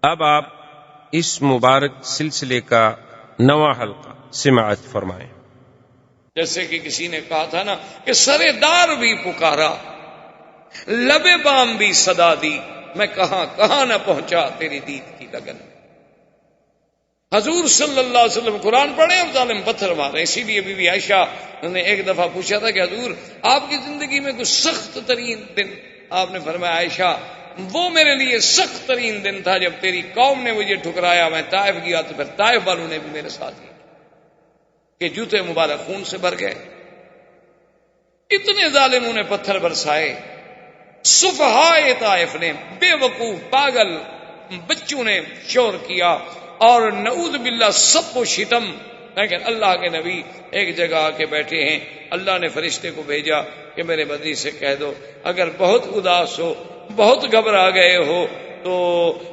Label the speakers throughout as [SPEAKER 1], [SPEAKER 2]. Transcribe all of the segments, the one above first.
[SPEAKER 1] اب آپ اس مبارک سلسلے کا نواں حلقہ سماعت فرمائیں۔
[SPEAKER 2] جیسے کہ کسی نے کہا تھا نا کہ سرے دار بھی پکارا، لبے بام بھی صدا دی، میں کہاں کہاں نہ پہنچا تیری دید کی لگن۔ حضور صلی اللہ علیہ وسلم قرآن پڑھے اور ظالم پتھر مارے۔ اسی لیے بی بی عائشہ نے ایک دفعہ پوچھا تھا کہ حضور آپ کی زندگی میں کوئی سخت ترین دن؟ آپ نے فرمایا عائشہ وہ میرے لیے سخت ترین دن تھا جب تیری قوم نے مجھے ٹھکرایا، میں طائف گیا تو پھر طائف والوں نے بھی میرے ساتھ ہی کہ جوتے مبارک خون سے بھر گئے۔ اتنے ظالموں نے پتھر برسائے، سفہائے طائف نے، بے وقوف پاگل بچوں نے شور کیا، اور نعوذ باللہ سب و شتم۔ لیکن اللہ کے نبی ایک جگہ آ کے بیٹھے ہیں، اللہ نے فرشتے کو بھیجا کہ میرے بدی سے کہہ دو اگر بہت اداس ہو، بہت گھبرا گئے ہو تو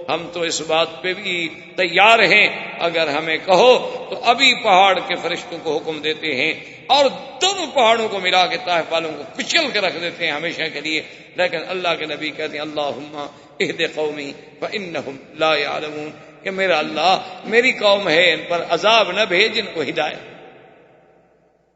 [SPEAKER 2] ہم تو اس بات پہ بھی تیار ہیں، اگر ہمیں کہو تو ابھی پہاڑ کے فرشتوں کو حکم دیتے ہیں اور دونوں پہاڑوں کو ملا کے طائف والوں کو کچل کے رکھ دیتے ہیں ہمیشہ کے لیے۔ لیکن اللہ کے نبی کہتے ہیں اللہم اہد قومی فانہم لا یعلمون، کہ میرا اللہ میری قوم ہے ان پر عذاب نہ بھیج، ان کو ہدایت۔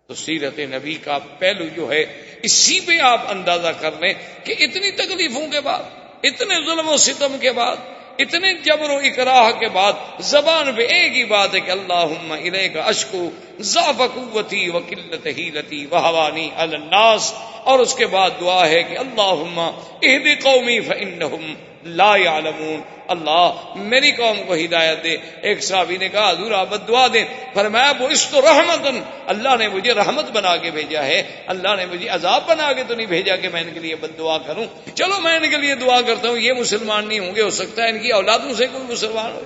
[SPEAKER 2] تو سیرت نبی کا پہلو جو ہے اسی پہ آپ اندازہ کر لیں کہ اتنی تکلیفوں کے بعد، اتنے ظلم و ستم کے بعد، اتنے جبر و اکراہ کے بعد زبان پہ ایک ہی بات ہے کہ اللہم الیک اشکو ضعف قوتی وقلت حیلتی وہوانی علی الناس، اور اس کے بعد دعا ہے کہ اللہم اہد قومی فانہم لا یعلمون، اللہ میری قوم کو ہدایت دے۔ ایک صحابی نے کہا حضور آپ دعا دیں، فرمایا وہ اس تو رحمتن، اللہ نے مجھے رحمت بنا کے بھیجا ہے، اللہ نے مجھے عذاب بنا کے تو نہیں بھیجا کہ میں ان کے لیے بد دعا کروں۔ چلو میں ان کے لیے دعا کرتا ہوں، یہ مسلمان نہیں ہوں گے، ہو سکتا ہے ان کی اولادوں سے کوئی مسلمان ہو،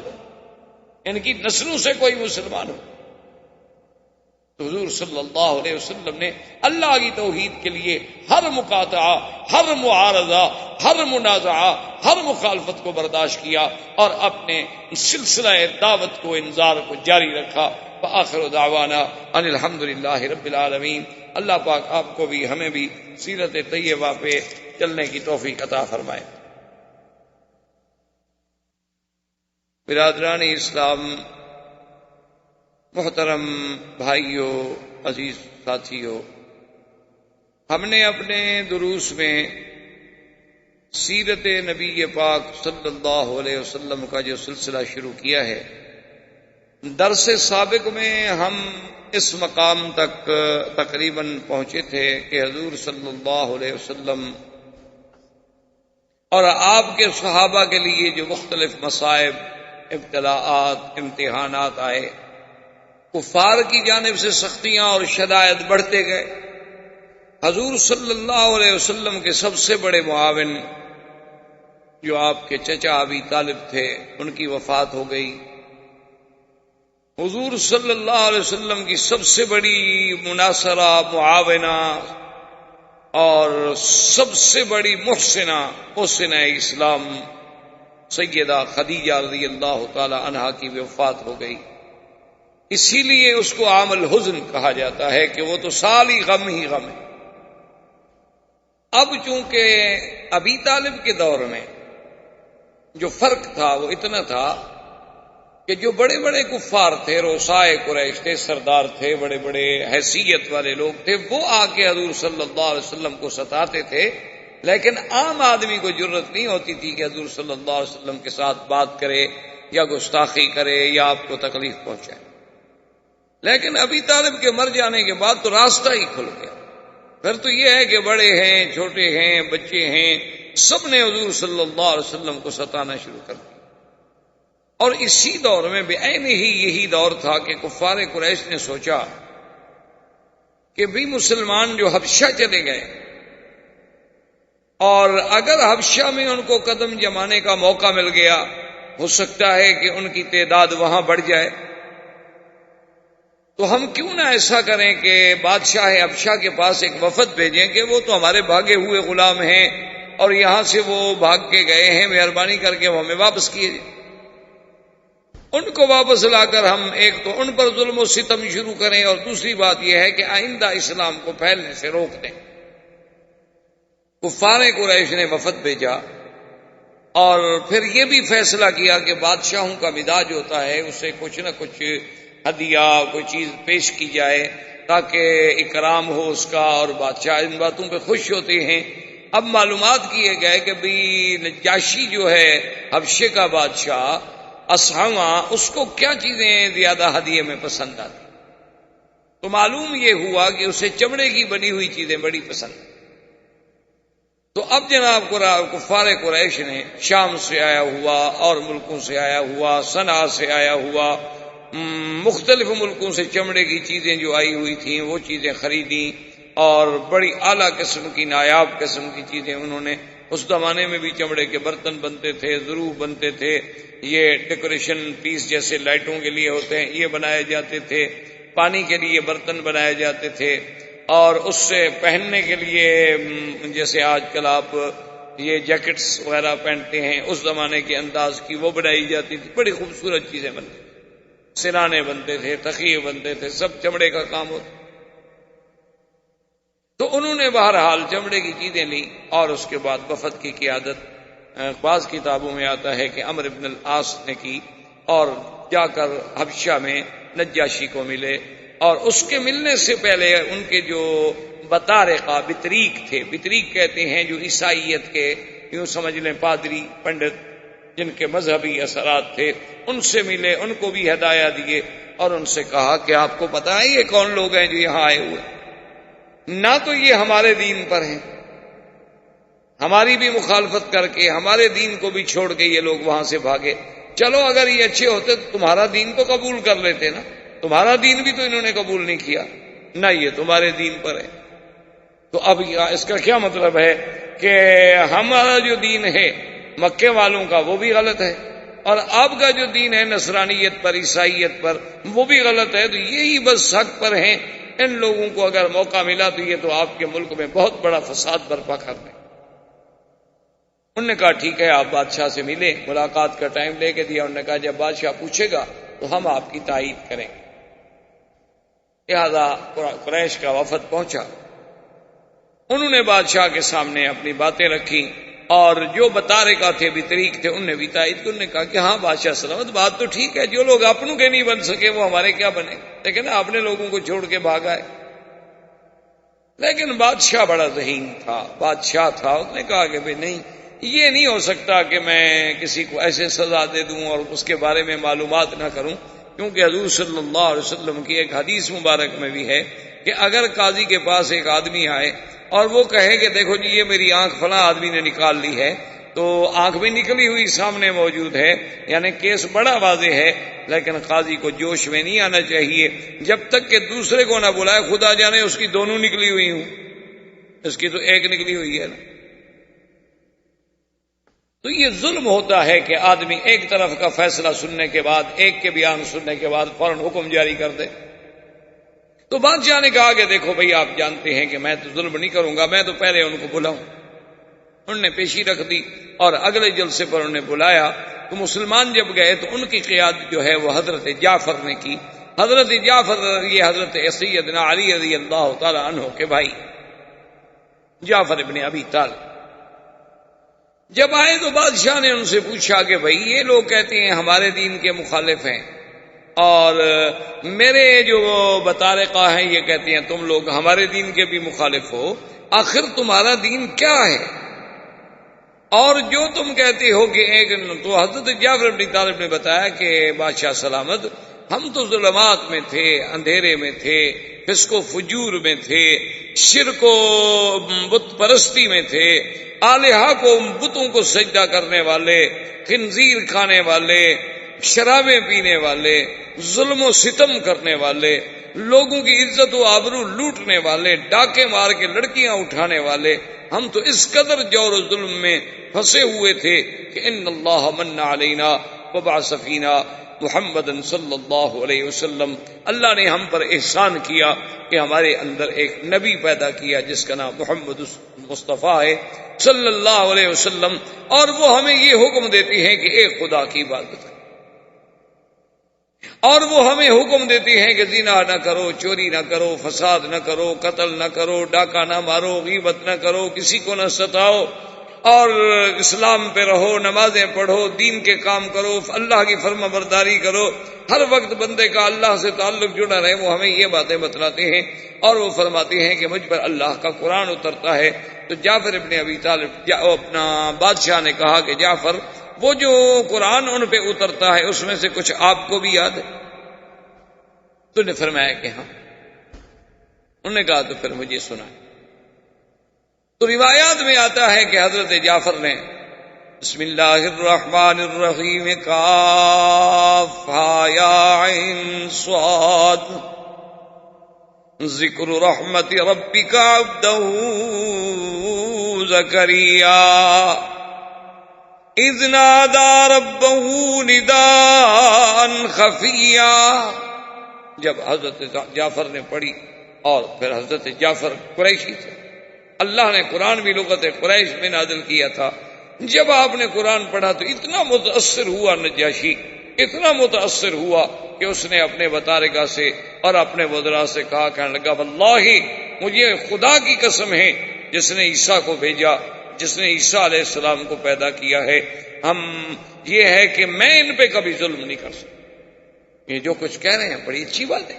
[SPEAKER 2] ان کی نسلوں سے کوئی مسلمان ہو۔ تو حضور صلی اللہ علیہ وسلم نے اللہ کی توحید کے لیے ہر مقاطعہ، ہر معارضہ، ہر منازعہ، ہر مخالفت کو برداشت کیا اور اپنے سلسلہ دعوت کو، انذار کو جاری رکھا۔ وآخر دعوانا ان الحمدللہ رب العالمین۔ اللہ پاک آپ کو بھی ہمیں بھی سیرت طیبہ پہ چلنے کی توفیق عطا فرمائے۔ برادران اسلام، محترم بھائیوں، عزیز ساتھیوں، ہم نے اپنے دروس میں سیرت نبی پاک صلی اللہ علیہ وسلم کا جو سلسلہ شروع کیا ہے، درس سابق میں ہم اس مقام تک تقریباً پہنچے تھے کہ حضور صلی اللہ علیہ وسلم اور آپ کے صحابہ کے لیے جو مختلف مصائب، ابتلاءات، امتحانات آئے، کفار کی جانب سے سختیاں اور شدائد بڑھتے گئے۔ حضور صلی اللہ علیہ وسلم کے سب سے بڑے معاون جو آپ کے چچا ابی طالب تھے، ان کی وفات ہو گئی۔ حضور صلی اللہ علیہ وسلم کی سب سے بڑی مناصرہ، معاونہ اور سب سے بڑی محسنہ اسلام سیدہ خدیجہ رضی اللہ تعالی عنہا کی وفات ہو گئی۔ اسی لیے اس کو عام الحزن کہا جاتا ہے کہ وہ تو سال ہی غم ہے۔ اب چونکہ ابی طالب کے دور میں جو فرق تھا وہ اتنا تھا کہ جو بڑے بڑے کفار تھے، رؤسائے قریش تھے، سردار تھے، بڑے بڑے حیثیت والے لوگ تھے، وہ آ کے حضور صلی اللہ علیہ وسلم کو ستاتے تھے، لیکن عام آدمی کو جرت نہیں ہوتی تھی کہ حضور صلی اللہ علیہ وسلم کے ساتھ بات کرے یا گستاخی کرے یا آپ کو تکلیف پہنچائے۔ لیکن ابی طالب کے مر جانے کے بعد تو راستہ ہی کھل گیا۔ پھر تو یہ ہے کہ بڑے ہیں، چھوٹے ہیں، بچے ہیں، سب نے حضور صلی اللہ علیہ وسلم کو ستانا شروع کر دیا۔ اور اسی دور میں بعین ہی یہی دور تھا کہ کفار قریش نے سوچا کہ بھی مسلمان جو حبشہ چلے گئے اور اگر حبشہ میں ان کو قدم جمانے کا موقع مل گیا، ہو سکتا ہے کہ ان کی تعداد وہاں بڑھ جائے، تو ہم کیوں نہ ایسا کریں کہ بادشاہ حبشہ کے پاس ایک وفد بھیجیں کہ وہ تو ہمارے بھاگے ہوئے غلام ہیں اور یہاں سے وہ بھاگ کے گئے ہیں، مہربانی کر کے وہ ہمیں واپس کیے جائیں۔ ان کو واپس لا کر ہم ایک تو ان پر ظلم و ستم شروع کریں، اور دوسری بات یہ ہے کہ آئندہ اسلام کو پھیلنے سے روک دیں۔ کفار قریش نے وفد بھیجا اور پھر یہ بھی فیصلہ کیا کہ بادشاہوں کا مزاج ہوتا ہے اسے کچھ نہ کچھ ہدیہ کوئی چیز پیش کی جائے تاکہ اکرام ہو اس کا، اور بادشاہ ان باتوں پہ خوش ہوتے ہیں۔ اب معلومات کیے گئے کہ بھی نجاشی جو ہے حبشے کا بادشاہ اصحما، اس کو کیا چیزیں زیادہ ہدیے میں پسند آتی، تو معلوم یہ ہوا کہ اسے چمڑے کی بنی ہوئی چیزیں بڑی پسند۔ تو اب جناب کفار قریش نے شام سے آیا ہوا اور ملکوں سے آیا ہوا، صنعاء سے آیا ہوا، مختلف ملکوں سے چمڑے کی چیزیں جو آئی ہوئی تھیں وہ چیزیں خریدیں، اور بڑی اعلیٰ قسم کی نایاب قسم کی چیزیں انہوں نے۔ اس زمانے میں بھی چمڑے کے برتن بنتے تھے، ظروف بنتے تھے، یہ ڈیکوریشن پیس جیسے لائٹوں کے لیے ہوتے ہیں یہ بنائے جاتے تھے، پانی کے لیے برتن بنائے جاتے تھے، اور اس سے پہننے کے لیے جیسے آج کل آپ یہ جیکٹس وغیرہ پہنتے ہیں اس زمانے کے انداز کی وہ بنائی جاتی تھی، بڑی خوبصورت چیزیں بنتی تھیں، سرانے بنتے تھے، تخیے بنتے تھے، سب چمڑے کا کام ہوتا۔ تو انہوں نے بہرحال چمڑے کی چیزیں لی، اور اس کے بعد وفد کی قیادت بعض کتابوں میں آتا ہے کہ عمرو بن العاص نے کی، اور جا کر حبشہ میں نجاشی کو ملے، اور اس کے ملنے سے پہلے ان کے جو بطارقہ بطریق تھے، بطریق کہتے ہیں جو عیسائیت کے یوں سمجھ لیں پادری پنڈت جن کے مذہبی اثرات تھے، ان سے ملے، ان کو بھی ہدایہ دیے، اور ان سے کہا کہ آپ کو پتہ ہے یہ کون لوگ ہیں جو یہاں آئے ہوئے، نہ تو یہ ہمارے دین پر ہیں، ہماری بھی مخالفت کر کے ہمارے دین کو بھی چھوڑ کے یہ لوگ وہاں سے بھاگے، چلو اگر یہ اچھے ہوتے تو تمہارا دین تو قبول کر لیتے نا، تمہارا دین بھی تو انہوں نے قبول نہیں کیا، نہ یہ تمہارے دین پر ہے۔ تو اب اس کا کیا مطلب ہے کہ ہمارا جو دین ہے مکے والوں کا وہ بھی غلط ہے، اور آپ کا جو دین ہے نصرانیت پر، عیسائیت پر، وہ بھی غلط ہے، تو یہی بس حق پر ہیں، ان لوگوں کو اگر موقع ملا تو یہ تو آپ کے ملک میں بہت بڑا فساد برپا کر دیں۔ انہوں نے کہا ٹھیک ہے، آپ بادشاہ سے ملے، ملاقات کا ٹائم لے کے دیا، انہوں نے کہا جب بادشاہ پوچھے گا تو ہم آپ کی تائید کریں گے۔ لہذا قریش کا وفد پہنچا، انہوں نے بادشاہ کے سامنے اپنی باتیں رکھی، اور جو بطارقہ تھے بطریق تھے انہوں نے بھی تائید کی، انہوں نے کہا کہ ہاں بادشاہ سلامت، بات تو ٹھیک ہے، جو لوگ اپنوں کے نہیں بن سکے وہ ہمارے کیا بنے، لیکن اپنے لوگوں کو چھوڑ کے بھاگا ہے۔ لیکن بادشاہ بڑا ذہین تھا، بادشاہ تھا، اس نے کہا کہ بھئی نہیں، یہ نہیں ہو سکتا کہ میں کسی کو ایسے سزا دے دوں اور اس کے بارے میں معلومات نہ کروں، کیونکہ حضور صلی اللہ علیہ وسلم کی ایک حدیث مبارک میں بھی ہے کہ اگر قاضی کے پاس ایک آدمی آئے اور وہ کہے کہ دیکھو جی یہ میری آنکھ فلاں آدمی نے نکال لی ہے، تو آنکھ بھی نکلی ہوئی سامنے موجود ہے، یعنی کیس بڑا واضح ہے، لیکن قاضی کو جوش میں نہیں آنا چاہیے جب تک کہ دوسرے کو نہ بلائے، خدا جانے اس کی دونوں نکلی ہوئی ہوں، اس کی تو ایک نکلی ہوئی ہے نا۔ تو یہ ظلم ہوتا ہے کہ آدمی ایک طرف کا فیصلہ سننے کے بعد، ایک کے بیان سننے کے بعد فوراً حکم جاری کر دے۔ تو بادشاہ نے کہا کہ دیکھو بھئی آپ جانتے ہیں کہ میں تو ظلم نہیں کروں گا، میں تو پہلے ان کو بلاؤں۔ انہوں نے پیشی رکھ دی، اور اگلے جلسے پر انہوں نے بلایا، تو مسلمان جب گئے تو ان کی قیادت جو ہے وہ حضرت جعفر نے کی۔ حضرت جعفر یہ حضرت سیدنا علی رضی اللہ تعالی عنہ کے بھائی جعفر ابن ابی طالب جب آئے تو بادشاہ نے ان سے پوچھا کہ بھئی یہ لوگ کہتے ہیں ہمارے دین کے مخالف ہیں، اور میرے جو بطارقہ ہیں یہ کہتے ہیں تم لوگ ہمارے دین کے بھی مخالف ہو، آخر تمہارا دین کیا ہے؟ اور جو تم کہتے ہو کہ ایک، تو حضرت جعفر بن طالب نے بتایا کہ بادشاہ سلامت، ہم تو ظلمات میں تھے، اندھیرے میں تھے، فسق و فجور میں تھے، شرک و بت پرستی میں تھے، آلہہ کو، بتوں کو سجدہ کرنے والے، خنزیر کھانے والے، شرابیں پینے والے، ظلم و ستم کرنے والے، لوگوں کی عزت و آبرو لوٹنے والے، ڈاکے مار کے لڑکیاں اٹھانے والے، ہم تو اس قدر جور و ظلم میں پھنسے ہوئے تھے کہ ان اللہ من علینا وبعث فینا محمد صلی اللہ علیہ وسلم، اللہ نے ہم پر احسان کیا کہ ہمارے اندر ایک نبی پیدا کیا جس کا نام محمد مصطفیٰ ہے صلی اللہ علیہ وسلم، اور وہ ہمیں یہ حکم دیتے ہیں کہ ایک خدا کی عبادت کرو، اور وہ ہمیں حکم دیتے ہیں کہ زنا نہ کرو، چوری نہ کرو، فساد نہ کرو، قتل نہ کرو، ڈاکہ نہ مارو، غیبت نہ کرو، کسی کو نہ ستاؤ، اور اسلام پہ رہو، نمازیں پڑھو، دین کے کام کرو، اللہ کی فرما برداری کرو، ہر وقت بندے کا اللہ سے تعلق جڑا رہے، وہ ہمیں یہ باتیں بتلاتے ہیں اور وہ فرماتے ہیں کہ مجھ پر اللہ کا قرآن اترتا ہے۔ تو جعفر ابن ابی طالب اپنا بادشاہ نے کہا کہ جعفر، وہ جو قرآن ان پہ اترتا ہے اس میں سے کچھ آپ کو بھی یاد ہے؟ تو نے فرمایا کہ ہاں۔ انہوں نے کہا تو پھر مجھے سنائیں۔ تو روایات میں آتا ہے کہ حضرت جعفر نے بسم اللہ الرحمن الرحیم کاف ہا یا عین صاد ذکر رحمت ربک عبدہ زکریا اذ نادى ربه نداء خفیا۔ جب حضرت جعفر نے پڑھی، اور پھر حضرت جعفر قریشی تھے، اللہ نے قرآن بھی لغت قریش میں نازل کیا تھا۔ جب آپ نے قرآن پڑھا تو اتنا متاثر ہوا نجاشی، اتنا متاثر ہوا کہ اس نے اپنے بطارکہ سے اور اپنے وزراء سے کہا، کہنے لگا واللہ مجھے خدا کی قسم ہے جس نے عیسیٰ کو بھیجا، جس نے عیسیٰ علیہ السلام کو پیدا کیا ہے، یہ ہے کہ میں ان پہ کبھی ظلم نہیں کر سکتا۔ یہ جو کچھ کہہ رہے ہیں بڑی اچھی بات ہے۔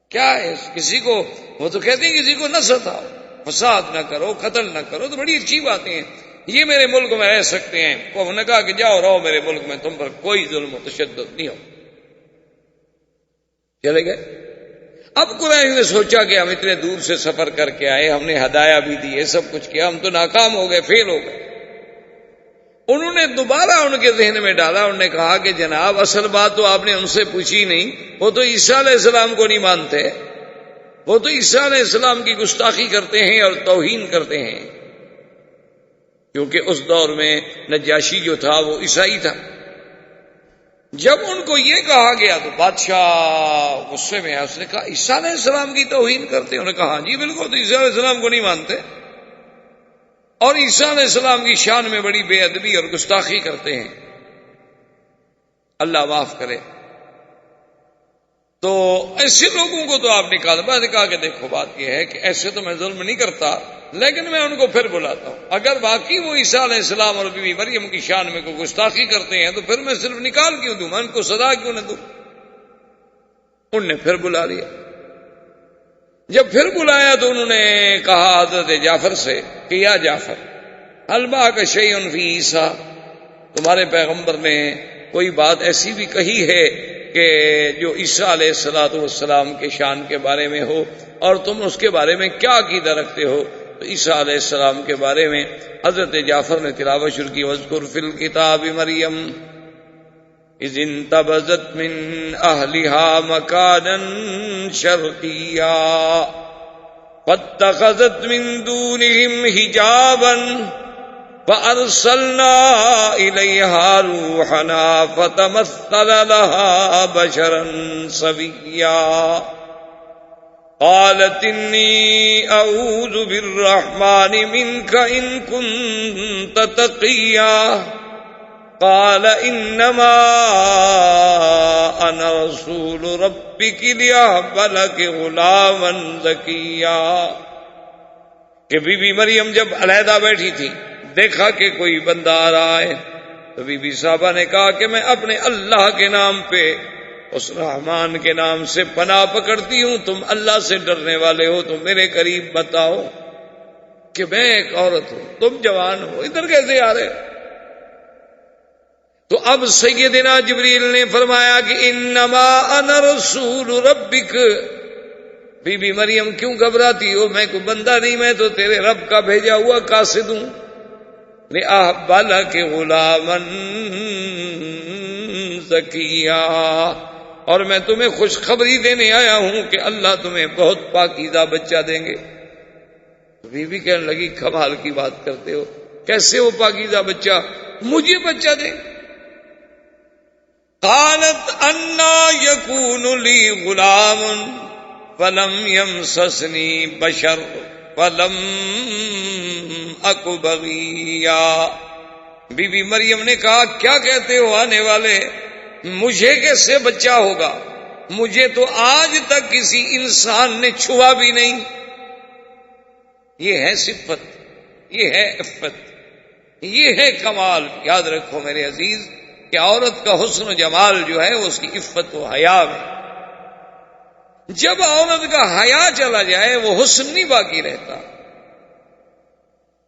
[SPEAKER 2] کیا ہے کسی کو، وہ تو کہتے ہیں کسی کو نہ ستاؤ، فساد نہ کرو، قتل نہ کرو، تو بڑی اچھی باتیں ہیں۔ یہ میرے ملک میں رہ سکتے ہیں، انہوں نے کہا کہ جاؤ رہو میرے ملک میں، تم پر کوئی ظلم و تشدد نہیں ہو۔ چلے گئے۔ اب قریش نے سوچا کہ ہم اتنے دور سے سفر کر کے آئے، ہم نے ہدایہ بھی دی، سب کچھ کیا، ہم تو ناکام ہو گئے، فیل ہو گئے۔ انہوں نے دوبارہ ان کے ذہن میں ڈالا، انہوں نے کہا کہ جناب اصل بات تو آپ نے ان سے پوچھی نہیں، وہ تو عیسیٰ علیہ السلام کو نہیں مانتے، وہ تو عیسیٰ علیہ السلام کی گستاخی کرتے ہیں اور توہین کرتے ہیں، کیونکہ اس دور میں نجاشی جو تھا وہ عیسائی تھا۔ جب ان کو یہ کہا گیا تو بادشاہ غصے میں ہے، اس نے کہا عیسیٰ علیہ السلام کی توہین کرتے ہیں؟ انہوں نے کہا ہاں جی بالکل، تو عیسیٰ علیہ السلام کو نہیں مانتے اور عیسیٰ علیہ السلام کی شان میں بڑی بے ادبی اور گستاخی کرتے ہیں، اللہ معاف کرے۔ تو ایسے لوگوں کو تو آپ نکال، میں نے کہا کہ دیکھو بات یہ ہے کہ ایسے تو میں ظلم نہیں کرتا، لیکن میں ان کو پھر بلاتا ہوں، اگر واقعی وہ عیسیٰ علیہ السلام اور بی بی مریم کی شان میں کوئی گستاخی کرتے ہیں تو پھر میں صرف نکال کیوں دوں، میں ان کو سزا کیوں نہ دوں؟ ان نے پھر بلا لیا۔ جب پھر بلایا تو انہوں نے کہا حضرت جعفر سے کہ یا جعفر هل معك شيء في عیسیٰ، تمہارے پیغمبر نے کوئی بات ایسی بھی کہی ہے کہ جو عیسیٰ علیہ السلام کے شان کے بارے میں ہو، اور تم اس کے بارے میں کیا عقیدہ رکھتے ہو؟ تو عیسیٰ علیہ السلام کے بارے میں حضرت جعفر نے تلاوت شروع کی، وَاذْكُرْ فِي الْكِتَابِ مَرْيَمَ اِذِ انتبذت من اہلها مکانا شرقیا فاتخذت من دونهم حجابا فارسلنا الیہا روحنا فتمثل لها بشرا سویا قالت انی اعوذ بالرحمن منک ان کنت تقیا قال انما انا رسول ربک لیہب لک غلاما زکیا۔ کہ بی بی مریم جب علیحدہ بیٹھی تھی، دیکھا کہ کوئی بندہ آ رہا ہے، تو بی بی صاحبہ نے کہا کہ میں اپنے اللہ کے نام پہ، اس رحمان کے نام سے پناہ پکڑتی ہوں، تم اللہ سے ڈرنے والے ہو تو میرے قریب بتاؤ کہ میں ایک عورت ہوں، تم جوان ہو، ادھر کیسے آ رہے؟ تو اب سیدنا جبریل نے فرمایا کہ انما انا رسول ربک۔ بی بی مریم کیوں گھبراتی ہو؟ میں کوئی بندہ نہیں، میں تو تیرے رب کا بھیجا ہوا قاصد ہوں، لِأَهْبَ لَكِ غُلَامًا زَكِيًّا، اور میں تمہیں خوشخبری دینے آیا ہوں کہ اللہ تمہیں بہت پاکیزہ بچہ دیں گے۔ بی بی کہنے لگی کمال کی بات کرتے ہو، کیسے وہ پاکیزہ بچہ مجھے بچہ دیں؟ قالت انا یکون لی غلام فلم یمسسنی بشر ولم اک بغیا۔ بی بی مریم نے کہا کیا کہتے ہو آنے والے، مجھے کیسے بچہ ہوگا؟ مجھے تو آج تک کسی انسان نے چھوا بھی نہیں۔ یہ ہے صفت یہ ہے عفت، یہ ہے کمال. یاد رکھو میرے عزیز کہ عورت کا حسن و جمال جو ہے وہ اس کی عفت و حیا میں. جب عورت کا حیا چلا جائے وہ حسن نہیں باقی رہتا،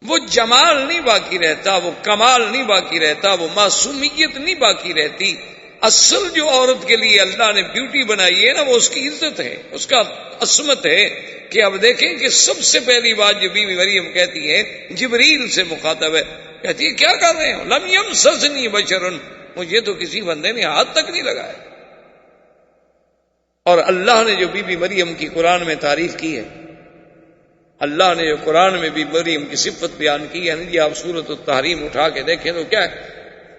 [SPEAKER 2] وہ جمال نہیں باقی رہتا، وہ کمال نہیں باقی رہتا، وہ معصومیت نہیں باقی رہتی. اصل جو عورت کے لیے اللہ نے بیوٹی بنائی ہے نا، وہ اس کی عزت ہے، اس کا عصمت ہے. کہ اب دیکھیں کہ سب سے پہلی بات جو بی بی مریم کہتی ہے، جبریل سے مخاطب ہے، کہتی ہے کیا کر رہے ہو؟ لم یمسسنی بشر، مجھے تو کسی بندے نے ہاتھ تک نہیں لگایا. اور اللہ نے جو بی بی مریم کی قرآن میں تعریف کی ہے، اللہ نے جو قرآن میں بی مریم کی صفت بیان کی ہے، جی آپ سورۃ التحریم اٹھا کے دیکھیں تو کیا ہے؟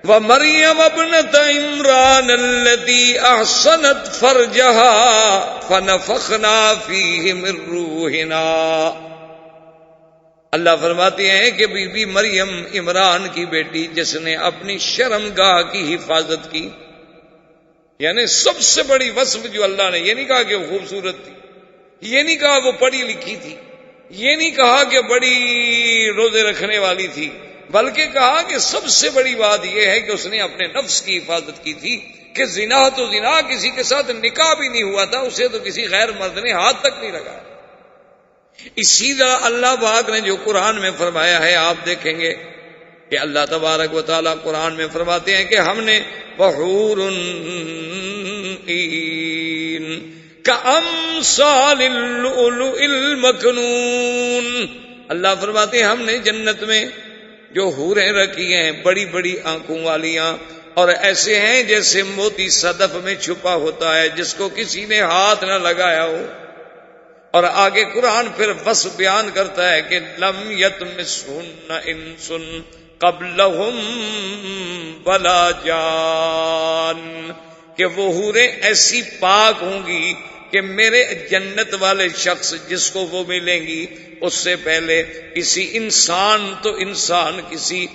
[SPEAKER 2] وَمَرْيَمَ ابْنَتَ عِمْرَانَ الَّتِي أَحْصَنَتْ فَرْجَهَا فَنَفَخْنَا فِيهِ مِن رُّوحِنَا. اللہ فرماتے ہیں کہ بی بی مریم عمران کی بیٹی جس نے اپنی شرمگاہ کی حفاظت کی، یعنی سب سے بڑی وصف جو اللہ نے، یہ نہیں کہا کہ وہ خوبصورت تھی، یہ نہیں کہا وہ پڑھی لکھی تھی، یہ نہیں کہا کہ بڑی روزے رکھنے والی تھی، بلکہ کہا کہ سب سے بڑی بات یہ ہے کہ اس نے اپنے نفس کی حفاظت کی تھی. کہ زنا تو زنا، کسی کے ساتھ نکاح بھی نہیں ہوا تھا، اسے تو کسی غیر مرد نے ہاتھ تک نہیں لگایا. اسی طرح اللہ پاک نے جو قرآن میں فرمایا ہے، آپ دیکھیں گے کہ اللہ تبارک و تعالیٰ قرآن میں فرماتے ہیں کہ ہم نے وحور عین کامثال اللؤلؤ المکنون، اللہ فرماتے ہیں ہم نے جنت میں جو حوریں رکھی ہیں بڑی بڑی آنکھوں والیاں، اور ایسے ہیں جیسے موتی صدف میں چھپا ہوتا ہے جس کو کسی نے ہاتھ نہ لگایا ہو. اور آگے قرآن پھر وصف بیان کرتا ہے کہ لم یطمثہن انس قبلہم ولا جان، کہ وہ حوریں ایسی پاک ہوں گی کہ میرے جنت والے شخص جس کو وہ ملیں گی اس سے پہلے کسی انسان تو انسان، کسی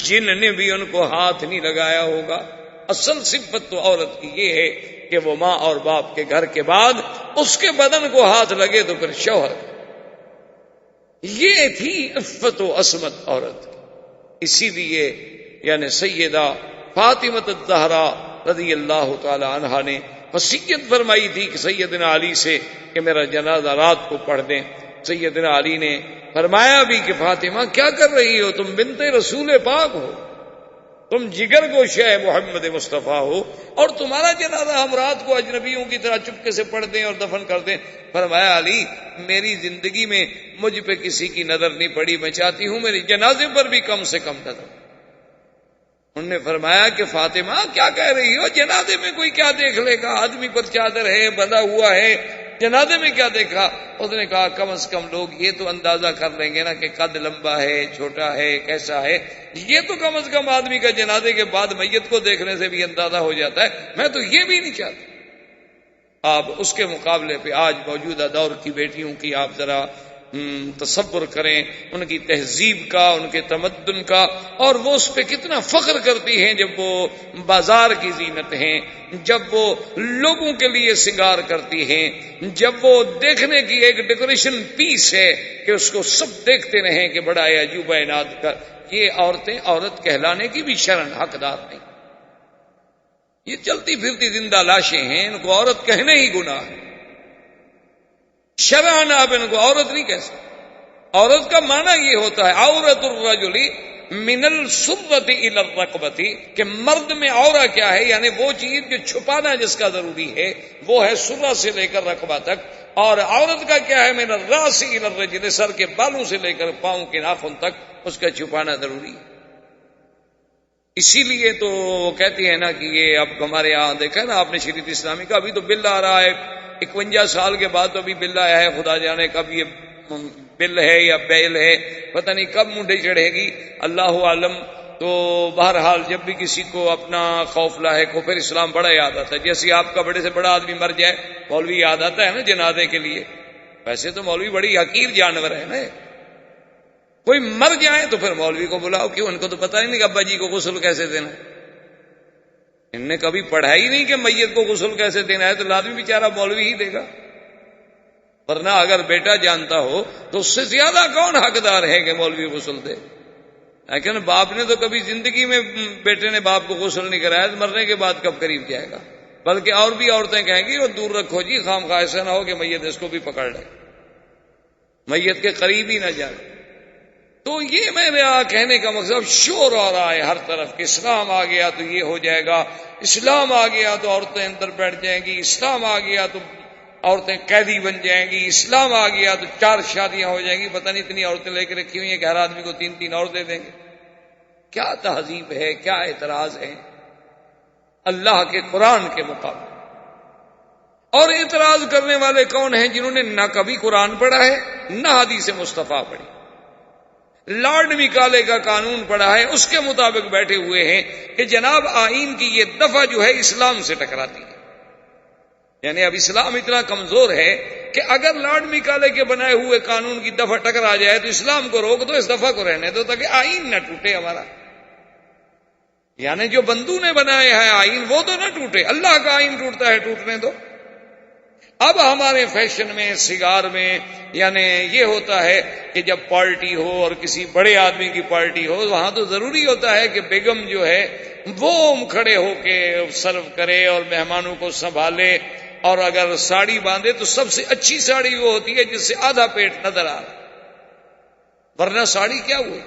[SPEAKER 2] جن نے بھی ان کو ہاتھ نہیں لگایا ہوگا. اصل صفت تو عورت کی یہ ہے کہ وہ ماں اور باپ کے گھر کے بعد اس کے بدن کو ہاتھ لگے تو پھر شوہر. یہ تھی عفت و عصمت عورت. اسی لیے یعنی سیدہ فاطمہ الزہرا رضی اللہ تعالی عنہا نے وصیت فرمائی تھی کہ سیدنا علی سے کہ میرا جنازہ رات کو پڑھ دیں. سیدنا علی نے فرمایا بھی کہ فاطمہ کیا کر رہی ہو؟ تم بنت رسول پاک ہو، تم جگر گوشہ محمد مصطفیٰ ہو، اور تمہارا جنازہ ہم رات کو اجنبیوں کی طرح چپکے سے پڑھ دیں اور دفن کر دیں. فرمایا علی میری زندگی میں مجھ پہ کسی کی نظر نہیں پڑی، میں چاہتی ہوں میرے جنازے پر بھی کم سے کم نظر. انہوں نے فرمایا کہ فاطمہ کیا کہہ رہی ہو؟ جنازے میں کوئی کیا دیکھ لے گا؟ آدمی پر چادر ہے، بندھا ہوا ہے، جنازے میں کیا دیکھا؟ اس نے کہا کم از کم لوگ یہ تو اندازہ کر لیں گے نا کہ قد لمبا ہے، چھوٹا ہے، کیسا ہے. یہ تو کم از کم آدمی کا جنازے کے بعد میت کو دیکھنے سے بھی اندازہ ہو جاتا ہے. میں تو یہ بھی نہیں چاہتا. آپ اس کے مقابلے پہ آج موجودہ دور کی بیٹیوں کی آپ ذرا تصور کریں، ان کی تہذیب کا، ان کے تمدن کا، اور وہ اس پہ کتنا فخر کرتی ہیں جب وہ بازار کی زینت ہیں، جب وہ لوگوں کے لیے سنگار کرتی ہیں، جب وہ دیکھنے کی ایک ڈیکوریشن پیس ہے کہ اس کو سب دیکھتے رہیں کہ بڑا عجوبہ عناد کر. یہ عورتیں عورت کہلانے کی بھی شرن حقدار نہیں. یہ چلتی پھرتی زندہ لاشیں ہیں، ان کو عورت کہنے ہی گناہ ہے. شرعاً آپ ان کو عورت نہیں کہہ سکتے. عورت کا معنی یہ ہوتا ہے عورت الرجل من السرۃ الی الرقبۃ، کہ مرد میں عورت کیا ہے، یعنی وہ چیز جو چھپانا جس کا ضروری ہے وہ ہے سرہ سے لے کر رقبہ تک، اور عورت کا کیا ہے من الراس الی الرجل، سر کے بالوں سے لے کر پاؤں کے ناخن تک اس کا چھپانا ضروری ہے. اسی لیے تو کہتی ہے نا کہ یہ اب ہمارے یہاں دیکھا نا آپ نے شریعت اسلامی کا، ابھی تو بل آ رہا ہے 51 سال کے بعد تو ابھی بل آیا ہے، خدا جانے کب یہ بل ہے یا بیل ہے، پتہ نہیں کب منڈے چڑھے گی، اللہ عالم. تو بہرحال جب بھی کسی کو اپنا خوف لاحق ہو پھر اسلام بڑا یاد آتا ہے. جیسے آپ کا بڑے سے بڑا آدمی مر جائے مولوی یاد آتا ہے نا جنازے کے لیے. ویسے تو مولوی بڑی حقیر جانور ہے نا، کوئی مر جائے تو پھر مولوی کو بلاؤ. کیوں؟ ان کو تو پتہ ہی نہیں کہ ابا جی کو غسل کیسے دینا. ان نے کبھی پڑھا ہی نہیں کہ میت کو غسل کیسے دینا ہے، تو لازمی بیچارہ مولوی ہی دے گا. ورنہ اگر بیٹا جانتا ہو تو اس سے زیادہ کون حقدار ہے کہ مولوی غسل دے؟ لیکن باپ نے تو کبھی زندگی میں بیٹے نے باپ کو غسل نہیں کرایا، تو مرنے کے بعد کب قریب جائے گا؟ بلکہ اور بھی عورتیں کہیں گی وہ دور رکھو جی، خام خواہ ایسا نہ ہو کہ میت اس کو بھی پکڑ لے، میت کے قریب ہی نہ جائے۔ تو یہ میرا کہنے کا مقصد، شور آ رہا ہے ہر طرف کہ اسلام آ گیا تو یہ ہو جائے گا، اسلام آ گیا تو عورتیں اندر بیٹھ جائیں گی، اسلام آ گیا تو عورتیں قیدی بن جائیں گی، اسلام آ گیا تو 4 شادیاں ہو جائیں گی، پتہ نہیں اتنی عورتیں لے کے رکھی ہوئی ہیں کہ ہر آدمی کو 3 اور دے دیں گے۔ کیا تہذیب ہے، کیا اعتراض ہے اللہ کے قرآن کے مقابلے؟ اور اعتراض کرنے والے کون ہیں؟ جنہوں نے نہ کبھی قرآن پڑھا ہے نہ حدیث مصطفیٰ پڑھی، لارڈ میکالے کا قانون پڑھا ہے، اس کے مطابق بیٹھے ہوئے ہیں کہ جناب آئین کی یہ دفعہ جو ہے اسلام سے ٹکراتی ہے۔ یعنی اب اسلام اتنا کمزور ہے کہ اگر لارڈ میکالے کے بنائے ہوئے قانون کی دفعہ ٹکرا جائے تو اسلام کو روک دو، اس دفعہ کو رہنے دو تاکہ آئین نہ ٹوٹے ہمارا۔ یعنی جو بندو نے بنایا ہے آئین وہ تو نہ ٹوٹے، اللہ کا آئین ٹوٹتا ہے ٹوٹنے دو۔ اب ہمارے فیشن میں، سگار میں، یعنی یہ ہوتا ہے کہ جب پارٹی ہو اور کسی بڑے آدمی کی پارٹی ہو، وہاں تو ضروری ہوتا ہے کہ بیگم جو ہے وہ کھڑے ہو کے سرو کرے اور مہمانوں کو سنبھالے، اور اگر ساڑی باندھے تو سب سے اچھی ساڑی وہ ہوتی ہے جس سے آدھا پیٹ نظر آ رہا، ورنہ ساڑی کیا ہوئی؟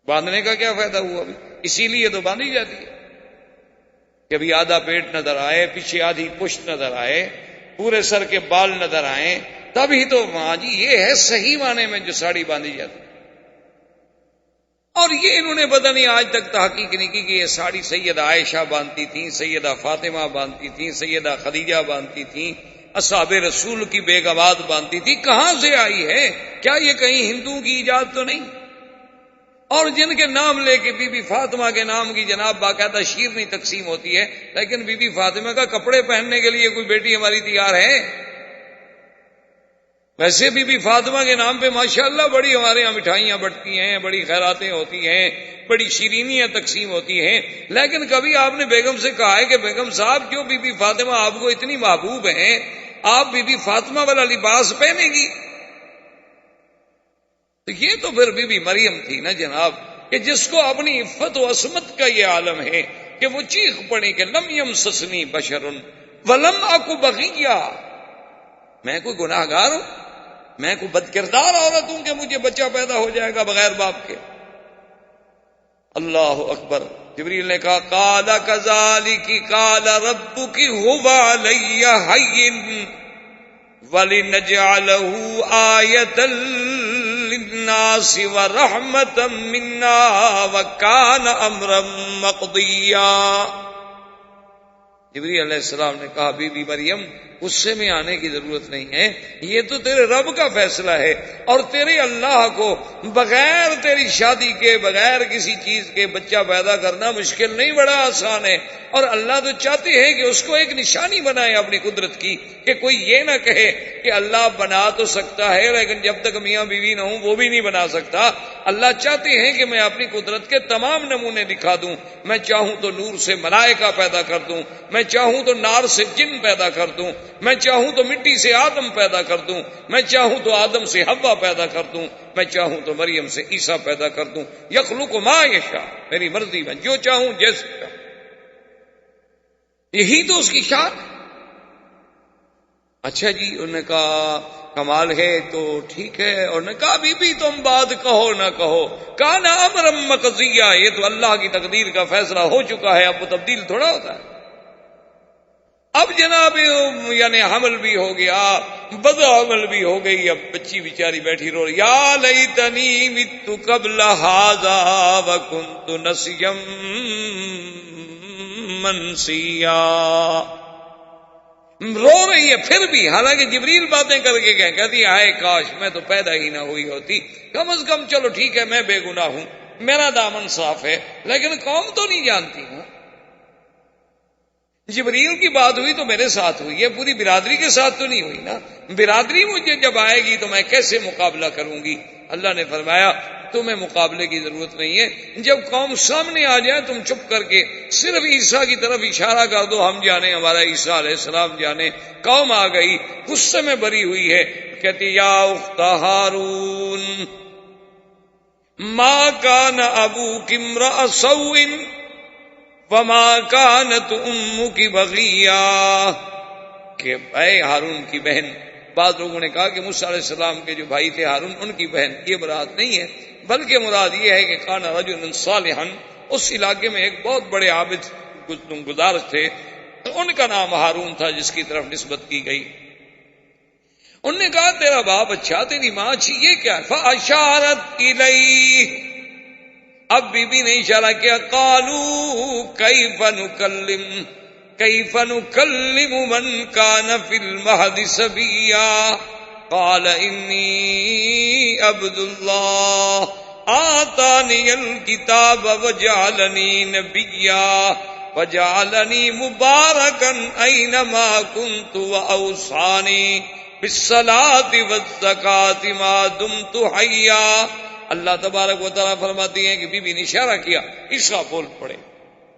[SPEAKER 2] باندھنے کا کیا فائدہ ہوا؟ ابھی اسی لیے تو باندھی جاتی ہے کہ ابھی آدھا پیٹ نظر آئے، پیچھے آدھی پشت نظر آئے، پورے سر کے بال نظر آئیں، تبھی تو ہاں جی یہ ہے صحیح معنی میں جو ساڑی باندھی جاتی۔ اور یہ انہوں نے پتہ نہیں آج تک تحقیق نہیں کی کہ یہ ساڑی سیدہ عائشہ باندھتی تھیں، سیدہ فاطمہ باندھتی تھیں، سیدہ خدیجہ باندھتی تھیں، اصحاب رسول کی بیگمات باندھتی تھی، کہاں سے آئی ہے؟ کیا یہ کہیں ہندوؤں کی ایجاد تو نہیں؟ اور جن کے نام لے کے بی بی فاطمہ کے نام کی جناب باقاعدہ شیرنی تقسیم ہوتی ہے، لیکن بی بی فاطمہ کا کپڑے پہننے کے لیے کوئی بیٹی ہماری تیار ہے؟ ویسے بی بی فاطمہ کے نام پہ ماشاءاللہ بڑی ہمارے یہاں مٹھائیاں بٹتی ہیں، بڑی خیراتیں ہوتی ہیں، بڑی شیرینیاں تقسیم ہوتی ہیں، لیکن کبھی آپ نے بیگم سے کہا ہے کہ بیگم صاحب جو بی بی فاطمہ آپ کو اتنی محبوب ہیں، آپ بی بی فاطمہ والا لباس پہنے گی؟ تو یہ تو پھر بی بی مریم تھی نا جناب، کہ جس کو اپنی عفت و عصمت کا یہ عالم ہے کہ وہ چیخ پڑی کہ لم یمسسنی بشر ولم اکو بغیہ، میں کوئی گناہ گار ہوں، میں کوئی بد کردار عورت ہوں کہ مجھے بچہ پیدا ہو جائے گا بغیر باپ کے؟ اللہ اکبر۔ جبریل نے کہا قال کذالک قال ربک هو علی ہین وَلِنَجْعَلَهُ آیَةً لِلنَّاسِ وَرَحْمَةً مِنَّا وَكَانَ أَمْرًا مَقْضِيًّا۔ جبریل علیہ السلام نے کہا بی بی مریم غصے میں آنے کی ضرورت نہیں ہے، یہ تو تیرے رب کا فیصلہ ہے، اور تیرے اللہ کو بغیر تیری شادی کے، بغیر کسی چیز کے بچہ پیدا کرنا مشکل نہیں، بڑا آسان ہے۔ اور اللہ تو چاہتے ہیں کہ اس کو ایک نشانی بنائے اپنی قدرت کی، کہ کوئی یہ نہ کہے کہ اللہ بنا تو سکتا ہے لیکن جب تک میاں بیوی نہ ہوں وہ بھی نہیں بنا سکتا۔ اللہ چاہتے ہیں کہ میں اپنی قدرت کے تمام نمونے دکھا دوں، میں چاہوں تو نور سے ملائکہ پیدا کر دوں، میں چاہوں تو نار سے جن پیدا کر دوں، میں چاہوں تو مٹی سے آدم پیدا کر دوں، میں چاہوں تو آدم سے حوا پیدا کر دوں، میں چاہوں تو مریم سے عیسیٰ پیدا کر دوں۔ یخلق ما یشاء، میری مرضی میں جو چاہوں جیسے چاہوں، یہی تو اس کی شان۔ اچھا جی، انہوں نے کہا کمال ہے تو ٹھیک ہے، اور نے کہا بی بی تم بات کہو نہ کہو، کان امرا مقضیہ، یہ تو اللہ کی تقدیر کا فیصلہ ہو چکا ہے، اب وہ تبدیل تھوڑا ہوتا ہے۔ اب جناب یعنی حمل بھی ہو گیا، بد حمل بھی ہو گئی، اب بچی بیچاری بیٹھی رو رہی، یا لیتنی مت قبل ھذا وکنت نسیا منسیا، رو رہی ہے پھر بھی، حالانکہ جبریل باتیں کر کے کہتی ہے کاش میں تو پیدا ہی نہ ہوئی ہوتی، کم از کم چلو ٹھیک ہے میں بے گناہ ہوں، میرا دامن صاف ہے، لیکن قوم تو نہیں جانتی ہوں۔ جبریل کی بات ہوئی تو میرے ساتھ ہوئی ہے، پوری برادری کے ساتھ تو نہیں ہوئی نا، برادری مجھے جب آئے گی تو میں کیسے مقابلہ کروں گی؟ اللہ نے فرمایا تمہیں مقابلے کی ضرورت نہیں ہے. جب قوم سامنے آ جائے تم چپ کر کے صرف عیسیٰ کی طرف اشارہ کر دو, ہم جانے ہمارا عیسیٰ علیہ السلام جانے. قوم آ گئی, غصے میں بری ہوئی ہے, کہتی یا اخت ہارون ما کان ابوک امرأ سوء وما کانت امک بغیا, کہ اے ہارون کی بہن. بعض لوگوں نے کہا کہ موسیٰ علیہ السلام کے جو بھائی تھے ہارون ان کی بہن, یہ مراد نہیں ہے, بلکہ مراد یہ ہے کہ کان رجل صالحا, اس علاقے میں ایک بہت بڑے عابد گزار تھے, ان کا نام ہارون تھا جس کی طرف نسبت کی گئی. انہوں نے کہا تیرا باپ اچھا, تیری ماں اچھی, یہ کیا ہے؟ فاشارت الیہ, اب بی بی نے اشارہ کیا. قالوا کیف نکلم من کان فی المہد صبیا قال انی عبد اللہ آتانی الکتاب وجعلنی نبیا وجعلنی مبارکا اینما کنت واوصانی بالصلاۃ والزکاۃ ما دمت حیا. اللہ تبارک و تعالیٰ فرماتی ہیں کہ بی بی نے اشارہ کیا, عیسیٰ بول پڑے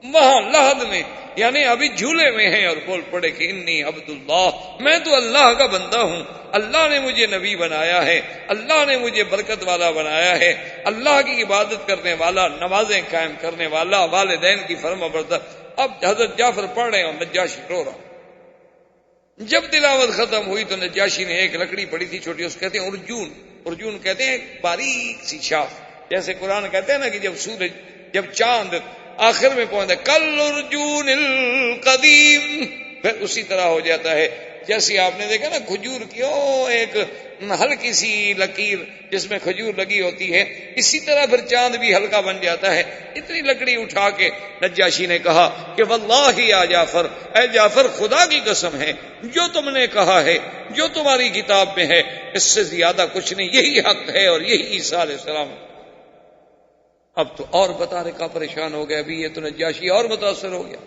[SPEAKER 2] وہاں لحد میں, یعنی ابھی جھولے میں ہیں, اور بول پڑے کہ انی عبداللہ, میں تو اللہ کا بندہ ہوں, اللہ نے مجھے نبی بنایا ہے, اللہ نے مجھے برکت والا بنایا ہے, اللہ کی عبادت کرنے والا, نمازیں قائم کرنے والا, والدین کی فرما بردار. اب حضرت جعفر پڑھ رہے ہیں اور نجاشی رو رہا. جب تلاوت ختم ہوئی تو نجاشی نے ایک لکڑی پڑی تھی چھوٹی, اس کہتے ہیں ارجون, ارجون کہتے ہیں ایک باریک سی شاخ, جیسے قرآن کہتے ہیں نا کہ جب چاند آخر میں پہنچتا ہے کل ارجون القدیم, پھر اسی طرح ہو جاتا ہے. جیسے آپ نے دیکھا نا کھجور کی ایک ہلکی سی لکیر جس میں کھجور لگی ہوتی ہے, اسی طرح پھر چاند بھی ہلکا بن جاتا ہے. اتنی لکڑی اٹھا کے نجاشی نے کہا کہ واللہ یا جعفر, اے جعفر خدا کی قسم ہے, جو تم نے کہا ہے, جو تمہاری کتاب میں ہے, اس سے زیادہ کچھ نہیں, یہی حق ہے اور یہی عیسیٰ علیہ السلام. اب تو اور بتا رکھا پریشان ہو گیا, ابھی یہ تو نجاشی اور متاثر ہو گیا.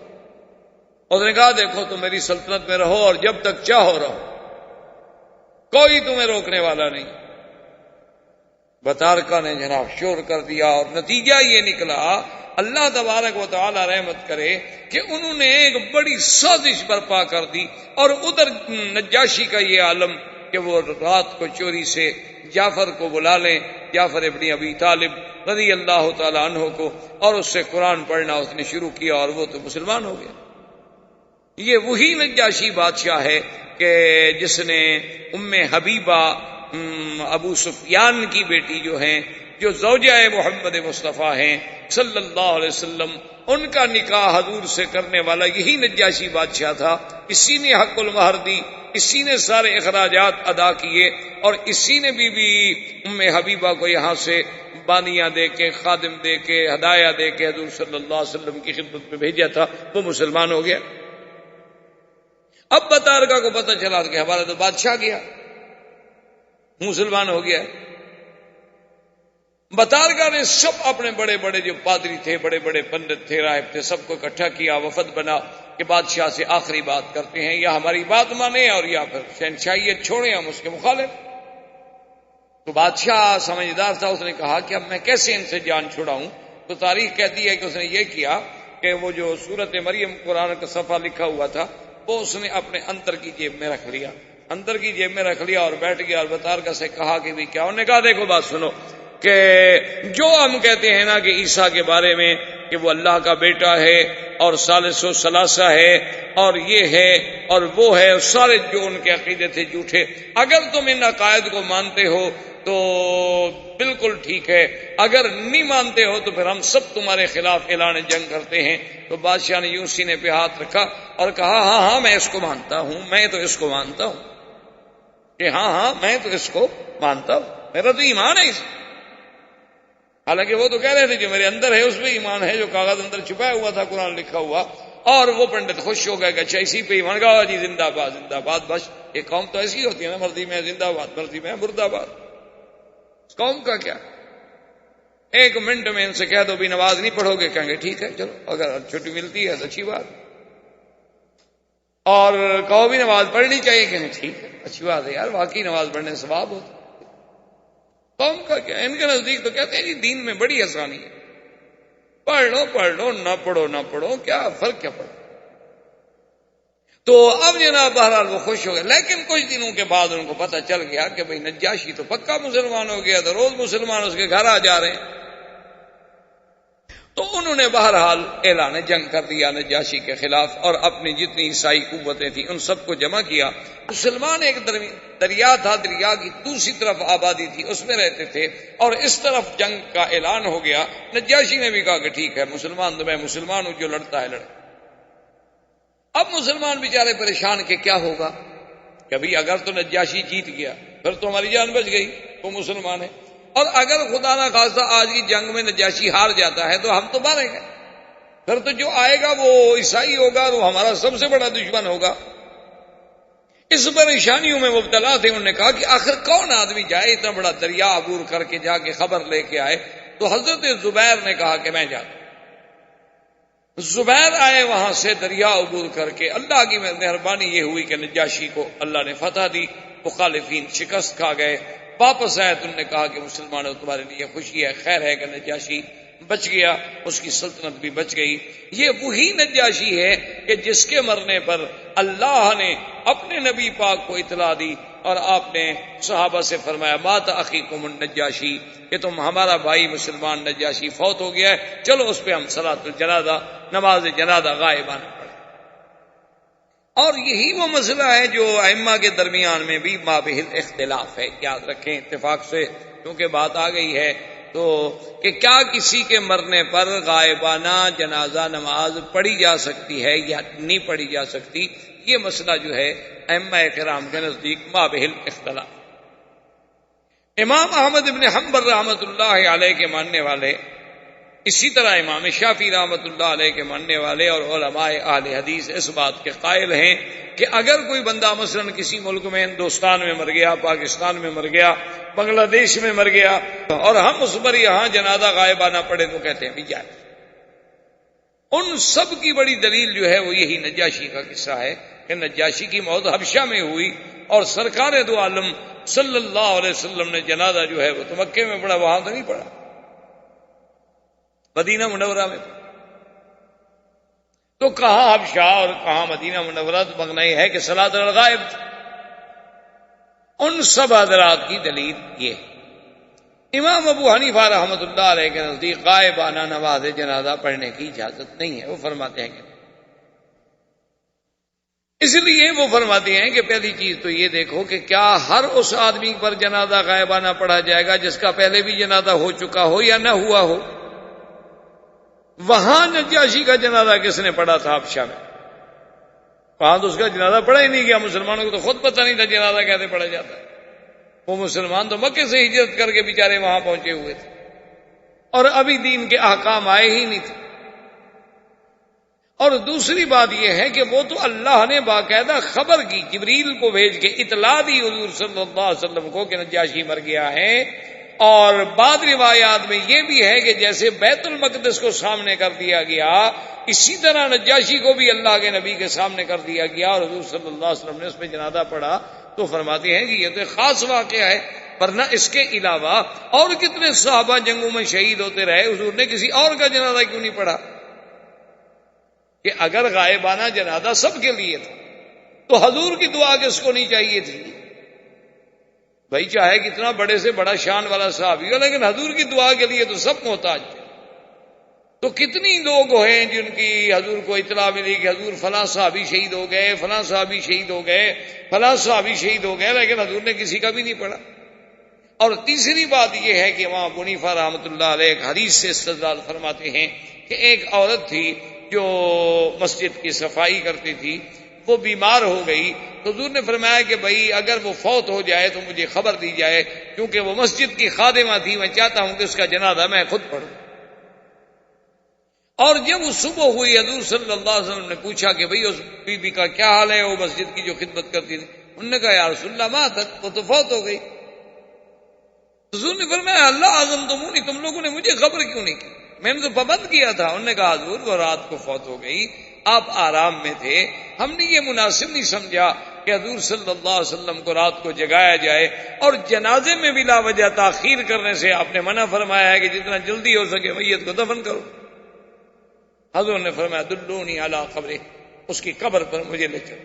[SPEAKER 2] اس نے کہا دیکھو تم میری سلطنت میں رہو اور جب تک چاہو رہو, کوئی تمہیں روکنے والا نہیں. بطارکہ نے جناب شور کر دیا, اور نتیجہ یہ نکلا, اللہ تبارک و تعالی رحمت کرے, کہ انہوں نے ایک بڑی سازش برپا کر دی. اور ادھر نجاشی کا یہ عالم کہ وہ رات کو چوری سے جعفر کو بلا لیں, جعفر ابن ابی طالب رضی اللہ تعالی عنہ کو, اور اس سے قرآن پڑھنا اس نے شروع کیا, اور وہ تو مسلمان ہو گیا. یہ وہی نجاشی بادشاہ ہے کہ جس نے ام حبیبہ ابو سفیان کی بیٹی جو ہیں, جو زوجہ محمد مصطفیٰ ہیں صلی اللہ علیہ وسلم, ان کا نکاح حضور سے کرنے والا یہی نجاشی بادشاہ تھا. اسی نے حق المہر دی, اسی نے سارے اخراجات ادا کیے, اور اسی نے بی بی ام حبیبہ کو یہاں سے بانیاں دے کے, خادم دے کے, ہدایہ دے کے حضور صلی اللہ علیہ وسلم کی خدمت میں بھیجا تھا. وہ مسلمان ہو گیا. اب بطارکہ کو پتہ چلا کہ ہمارا تو بادشاہ گیا, مسلمان ہو گیا. بطارکہ نے سب اپنے بڑے بڑے جو پادری تھے, بڑے بڑے پنڈت تھے, راہب تھے, سب کو اکٹھا کیا, وفد بنا کہ بادشاہ سے آخری بات کرتے ہیں, یا ہماری بات مانیں اور یا پھر شہنشاہیت چھوڑیں, ہم اس کے مخالف. تو بادشاہ سمجھدار تھا, اس نے کہا کہ اب میں کیسے ان سے جان چھڑاؤں. تو تاریخ کہتی ہے کہ اس نے یہ کیا کہ وہ جو سورت مریم قرآن کا صفحہ لکھا ہوا تھا وہ اس نے اپنے اندر کی جیب میں رکھ لیا, اندر کی جیب میں رکھ لیا, اور بیٹھ گیا. اور بطارکہ سے کہا کہ بھی کیا. انہوں نے کہا دیکھو بات سنو, کہ جو ہم کہتے ہیں نا کہ عیسیٰ کے بارے میں کہ وہ اللہ کا بیٹا ہے اور ثالث و ثلاثہ ہے اور یہ ہے اور وہ ہے, سارے جو ان کے عقیدے تھے جھوٹے. اگر تم ان عقائد کو مانتے ہو تو بالکل ٹھیک ہے, اگر نہیں مانتے ہو تو پھر ہم سب تمہارے خلاف اعلان جنگ کرتے ہیں. تو بادشاہ نے یوں سینے پہ ہاتھ رکھا اور کہا ہاں ہاں میں اس کو مانتا ہوں, میں تو اس کو مانتا ہوں, کہ ہاں ہاں میں تو اس کو مانتا ہوں, میرا تو ایمان ہے اس. حالانکہ وہ تو کہہ رہے تھے جو میرے اندر ہے اس پہ ایمان ہے, جو کاغذ اندر چھپایا ہوا تھا قرآن لکھا ہوا. اور وہ پنڈت خوش ہو گئے کہ اچھا اسی پہ ایمان کا جی, زندہ باد زندہ باد. بس یہ قوم تو ایسی ہوتی ہے نا, مرضی میں زندہ باد, مرضی میں مردہ باد. قوم کا کیا, ایک منٹ میں ان سے کہہ دو بھی نماز نہیں پڑھو گے, کہیں گے ٹھیک ہے چلو, اگر چھٹی ملتی ہے تو اچھی بات. اور کہو بھی نماز پڑھنی چاہیے, کہیں ٹھیک ہے اچھی بات ہے یار, واقعی نماز پڑھنے سے ثواب ہوتا. قوم کا کیا، ان کے نزدیک تو کہتے ہیں جی دین میں بڑی آسانی ہے، پڑھ لو نہ پڑھو کیا فرق کیا پڑا۔ تو اب جناب بہرحال وہ خوش ہو گئے، لیکن کچھ دنوں کے بعد ان کو پتہ چل گیا کہ بھئی نجاشی تو پکا مسلمان ہو گیا، تو روز مسلمان اس کے گھر آ جا رہے ہیں۔ تو انہوں نے بہرحال اعلان جنگ کر دیا نجاشی کے خلاف، اور اپنی جتنی عیسائی قوتیں تھیں ان سب کو جمع کیا۔ مسلمان ایک دریا تھا، دریا کی دوسری طرف آبادی تھی، اس میں رہتے تھے، اور اس طرف جنگ کا اعلان ہو گیا۔ نجاشی نے بھی کہا کہ ٹھیک ہے، مسلمان تو میں مسلمان ہوں، جو لڑتا ہے لڑے۔ اب مسلمان بیچارے پریشان کہ کیا ہوگا، کبھی اگر تو نجاشی جیت گیا پھر تو ہماری جان بچ گئی، وہ مسلمان ہے، اور اگر خدا نہ خواستہ آج کی جنگ میں نجاشی ہار جاتا ہے تو ہم تو ماریں گے، پھر تو جو آئے گا وہ عیسائی ہوگا اور وہ ہمارا سب سے بڑا دشمن ہوگا۔ اس پریشانیوں میں مبتلا تھے۔ انہوں نے کہا کہ آخر کون آدمی جائے اتنا بڑا دریا عبور کر کے جا کے خبر لے کے آئے۔ تو حضرت زبیر نے کہا کہ میں جاتا ہوں۔ زبیر آئے وہاں سے دریا عبور کر کے۔ اللہ کی مہربانی یہ ہوئی کہ نجاشی کو اللہ نے فتح دی، مخالفین شکست کھا گئے، واپس آئے۔ تو انہوں نے کہا کہ مسلمانوں تمہارے لیے خوشی ہے، خیر ہے کہ نجاشی بچ گیا، اس کی سلطنت بھی بچ گئی۔ یہ وہی نجاشی ہے کہ جس کے مرنے پر اللہ نے اپنے نبی پاک کو اطلاع دی، اور آپ نے صحابہ سے فرمایا مات اخیکم النجاشی، کہ تم ہمارا بھائی مسلمان نجاشی فوت ہو گیا ہے، چلو اس پہ ہم صلاۃ الجنازہ، نماز جنازہ غائبانہ پڑھیں۔ اور یہی وہ مسئلہ ہے جو ائمہ کے درمیان میں بھی مابہل اختلاف ہے، یاد رکھیں اتفاق سے، کیونکہ بات آ گئی ہے تو کہ کیا کسی کے مرنے پر غائبانہ جنازہ نماز پڑھی جا سکتی ہے یا نہیں پڑھی جا سکتی۔ یہ مسئلہ جو ہے ائمہ کرام کے نزدیک مابہل اختلاف۔ امام احمد بن حنبل رحمۃ اللہ علیہ کے ماننے والے، اسی طرح امام شافعی رحمۃ اللہ علیہ کے ماننے والے اور علماء اہل حدیث اس بات کے قائل ہیں کہ اگر کوئی بندہ مثلا کسی ملک میں، ہندوستان میں مر گیا، پاکستان میں مر گیا، بنگلہ دیش میں مر گیا، اور ہم اس پر یہاں جنازہ غائبانہ پڑھے تو کہتے ہیں بھی جائے۔ ان سب کی بڑی دلیل جو ہے وہ یہی نجاشی کا قصہ ہے کہ نجاشی کی موت حبشہ میں ہوئی، اور سرکار دو عالم صلی اللہ علیہ وسلم نے جنازہ جو ہے وہ تو مکے میں پڑھا، وہاں تو نہیں پڑھا، مدینہ منورہ میں۔ تو کہاں حبشہ اور کہاں مدینہ منورہ، تو مغنا یہ ہے کہ صلاۃ الغائب تھی۔ ان سب حضرات کی دلیل یہ ہے۔ امام ابو حنیفہ رحمۃ اللہ علیہ کے نزدیک غائبانہ نماز جنازہ پڑھنے کی اجازت نہیں ہے، وہ فرماتے ہیں کہ اس لیے وہ فرماتے ہیں کہ پہلی چیز تو یہ دیکھو کہ کیا ہر اس آدمی پر جنازہ غائبانہ پڑھا جائے گا جس کا پہلے بھی جنازہ ہو چکا ہو یا نہ ہوا ہو۔ وہاں نجاشی کا جنازہ کس نے پڑھا تھا حبشہ میں؟ وہاں تو اس کا جنازہ پڑھا ہی نہیں گیا، مسلمانوں کو تو خود پتہ نہیں تھا جنازہ کیسے پڑھا جاتا ہے۔ وہ مسلمان تو مکے سے ہجرت کر کے بیچارے وہاں پہنچے ہوئے تھے، اور ابھی دین کے احکام آئے ہی نہیں تھے۔ اور دوسری بات یہ ہے کہ وہ تو اللہ نے باقاعدہ خبر کی، جبریل کو بھیج کے اطلاع دی حضور صلی اللہ علیہ وسلم کو کہ نجاشی مر گیا ہے۔ اور بعض روایات میں یہ بھی ہے کہ جیسے بیت المقدس کو سامنے کر دیا گیا، اسی طرح نجاشی کو بھی اللہ کے نبی کے سامنے کر دیا گیا، اور حضور صلی اللہ علیہ وسلم نے اس پہ جنازہ پڑھا۔ تو فرماتے ہیں کہ یہ تو خاص واقعہ ہے، ورنہ اس کے علاوہ اور کتنے صحابہ جنگوں میں شہید ہوتے رہے، حضور نے کسی اور کا جنازہ کیوں نہیں پڑھا؟ کہ اگر غائبانہ جنازہ سب کے لیے تھا تو حضور کی دعا کس کو نہیں چاہیے تھی؟ بھائی چاہے کتنا بڑے سے بڑا شان والا صحابی ہو، لیکن حضور کی دعا کے لیے تو سب محتاج تھے۔ تو کتنی لوگ ہیں جن کی حضور کو اطلاع ملی کہ حضور فلاں صحابی شہید ہو گئے، فلاں صحابی شہید ہو گئے، فلاں صحابی شہید ہو گئے، لیکن حضور نے کسی کا بھی نہیں پڑھا۔ اور تیسری بات یہ ہے کہ امام ابو حنیفہ رحمۃ اللہ علیہ ایک حدیث سے استدلال فرماتے ہیں کہ ایک عورت تھی جو مسجد کی صفائی کرتی تھی، وہ بیمار ہو گئی، تو حضور نے فرمایا کہ بھائی اگر وہ فوت ہو جائے تو مجھے خبر دی جائے، کیونکہ وہ مسجد کی خادمہ تھی، میں چاہتا ہوں کہ اس کا جنازہ میں خود پڑھوں۔ اور جب وہ صبح ہوئی، حضور صلی اللہ علیہ وسلم نے پوچھا کہ بھئی اس بی بی کا کیا حال ہے، وہ مسجد کی جو خدمت کرتی تھی؟ انہوں نے کہا یا رسول اللہ ماتت، وہ تو فوت ہو گئی۔ حضور نے فرمایا اللہ اعظم تمونی، تم لوگوں نے مجھے خبر کیوں نہیں کی؟ میں نے تو پابند کیا تھا۔ انہوں نے کہا حضور وہ رات کو فوت ہو گئی، آپ آرام میں تھے، ہم نے یہ مناسب نہیں سمجھا کہ حضور صلی اللہ علیہ وسلم کو رات کو جگایا جائے، اور جنازے میں بلا وجہ تاخیر کرنے سے آپ نے منع فرمایا ہے کہ جتنا جلدی ہو سکے میت کو دفن کرو۔ حضور نے فرمایا دلونی علی قبرہ، اس کی قبر پر مجھے لے چلو۔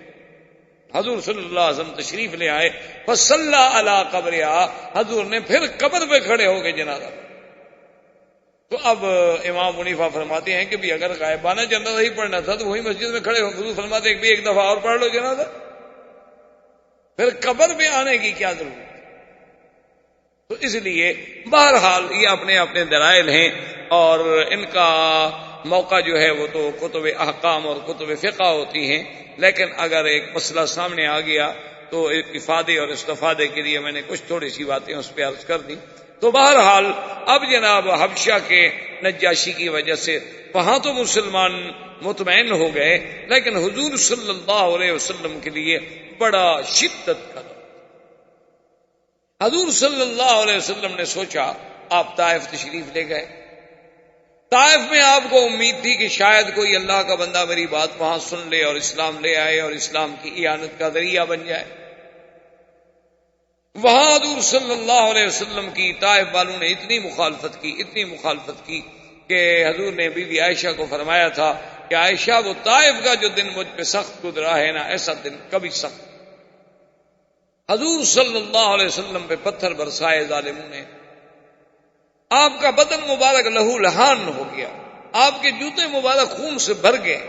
[SPEAKER 2] حضور صلی اللہ علیہ وسلم تشریف لے آئے، فصلی علی قبرہا، حضور نے پھر قبر پہ کھڑے ہو گئے جنازہ۔ تو اب امام حنیفہ فرماتے ہیں کہ بھی اگر غائبانہ جنازہ ہی پڑھنا تھا تو وہی مسجد میں کھڑے ہو، حضور فرماتے ہیں کہ ایک دفعہ اور پڑھ لو جنازہ، پھر قبر پہ آنے کی کیا ضرورت۔ تو اس لیے بہرحال یہ اپنے اپنے دلائل ہیں، اور ان کا موقع جو ہے وہ تو کتب احکام اور کتب فقہ ہوتی ہیں، لیکن اگر ایک مسئلہ سامنے آ گیا تو افادے اور استفادے کے لیے میں نے کچھ تھوڑی سی باتیں اس پہ عرض کر دی۔ تو بہرحال اب جناب حبشہ کے نجاشی کی وجہ سے وہاں تو مسلمان مطمئن ہو گئے، لیکن حضور صلی اللہ علیہ وسلم کے لیے بڑا شدت کا دور۔ حضور صلی اللہ علیہ وسلم نے سوچا، آپ طائف تشریف لے گئے، طائف میں آپ کو امید تھی کہ شاید کوئی اللہ کا بندہ میری بات وہاں سن لے اور اسلام لے آئے اور اسلام کی اعانت کا ذریعہ بن جائے۔ وہاں حضور صلی اللہ علیہ وسلم کی طائف والوں نے اتنی مخالفت کی کہ حضور نے بی بی عائشہ کو فرمایا تھا کہ عائشہ وہ طائف کا جو دن مجھ پہ سخت گزرا ہے نا، ایسا دن کبھی سخت۔ حضور صلی اللہ علیہ وسلم پہ پتھر برسائے ظالموں نے، آپ کا بدن مبارک لہو لہان ہو گیا، آپ کے جوتے مبارک خون سے بھر گئے۔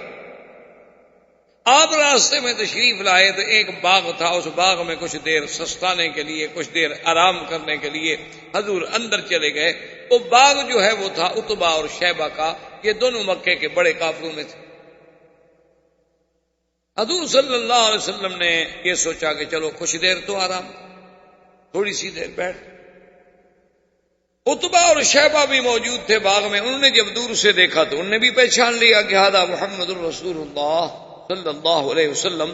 [SPEAKER 2] آپ راستے میں تشریف لائے تو ایک باغ تھا، اس باغ میں کچھ دیر سستانے کے لیے، کچھ دیر آرام کرنے کے لیے حضور اندر چلے گئے۔ وہ باغ جو ہے وہ تھا عتبہ اور شیبہ کا، یہ دونوں مکے کے بڑے کافروں میں تھے۔ حضور صلی اللہ علیہ وسلم نے یہ سوچا کہ چلو کچھ دیر تو آرام، تھوڑی سی دیر بیٹھ۔ عتبہ اور شیبہ بھی موجود تھے باغ میں، انہوں نے جب دور سے دیکھا تو انہوں نے بھی پہچان لیا کہ ہذا محمد الرسول اللہ صلی اللہ علیہ وسلم،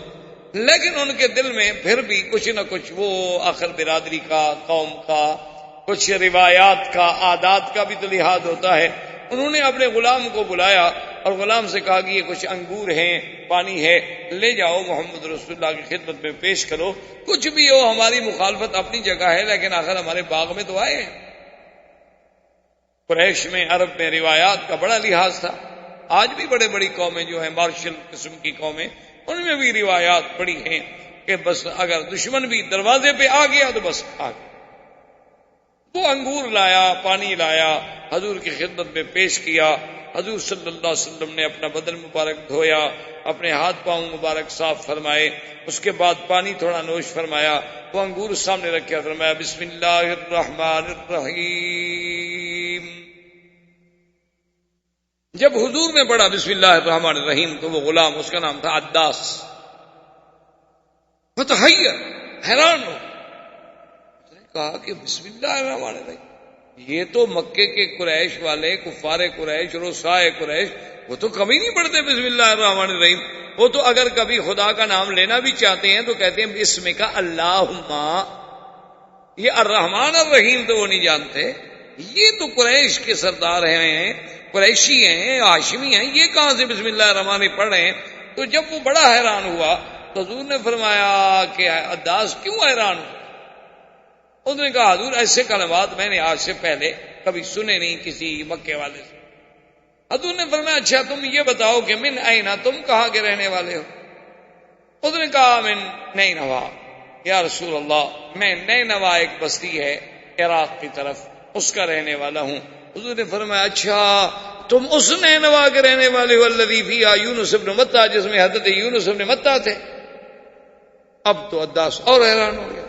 [SPEAKER 2] لیکن ان کے دل میں پھر بھی کچھ نہ کچھ، وہ آخر برادری کا، قوم کا، کچھ روایات کا، عادات کا بھی تو لحاظ ہوتا ہے۔ انہوں نے اپنے غلام کو بلایا اور غلام سے کہا کہ یہ کچھ انگور ہیں، پانی ہے، لے جاؤ محمد رسول اللہ کی خدمت میں پیش کرو، کچھ بھی ہو ہماری مخالفت اپنی جگہ ہے لیکن آخر ہمارے باغ میں تو آئے ہیں۔ قریش میں، عرب میں روایات کا بڑا لحاظ تھا، آج بھی بڑے بڑی قومیں جو ہیں مارشل قسم کی قومیں، ان میں بھی روایات بڑی ہیں کہ بس اگر دشمن بھی دروازے پہ آ گیا تو بس آ گیا۔ وہ انگور لایا، پانی لایا، حضور کی خدمت میں پیش کیا۔ حضور صلی اللہ علیہ وسلم نے اپنا بدن مبارک دھویا، اپنے ہاتھ پاؤں مبارک صاف فرمائے، اس کے بعد پانی تھوڑا نوش فرمایا، وہ انگور سامنے رکھا، فرمایا بسم اللہ الرحمن الرحیم۔ جب حضور نے پڑھا بسم اللہ الرحمن الرحیم تو وہ غلام، اس کا نام تھا عداس، فتحیر، حیران ہو، اس نے کہا کہ بسم اللہ الرحمن الرحیم، یہ تو مکے کے قریش والے، کفار قریش، رؤسائے قریش، وہ تو کبھی نہیں پڑھتے بسم اللہ الرحمن الرحیم۔ وہ تو اگر کبھی خدا کا نام لینا بھی چاہتے ہیں تو کہتے ہیں بسم کا اللہم، یہ الرحمن الرحیم تو وہ نہیں جانتے۔ یہ تو قریش کے سردار ہیں، قریشی ہیں، ہاشمی ہیں، یہ کہاں سے بسم اللہ الرحمن الرحیم پڑھ رہے ہیں؟ تو جب وہ بڑا حیران ہوا تو حضور نے فرمایا کہ عداس کیوں حیران ہو؟ اس نے کہا حضور ایسے کلمات میں نے آج سے پہلے کبھی سنے نہیں کسی مکے والے سے۔ حضور نے فرمایا اچھا تم یہ بتاؤ کہ من اینا، تم کہاں کے رہنے والے ہو؟ اس نے کہا من نینوا، یا رسول اللہ میں نینوا ایک بستی ہے عراق کی طرف، اس کا رہنے والا ہوں۔ حضور نے فرمایا اچھا تم اس نینوا کے رہنے والے ہو الذی فیہا یونس ابن متیٰ، جس میں حضرت یونس ابن متیٰ تھے۔ اب تو عداس اور حیران ہو گیا،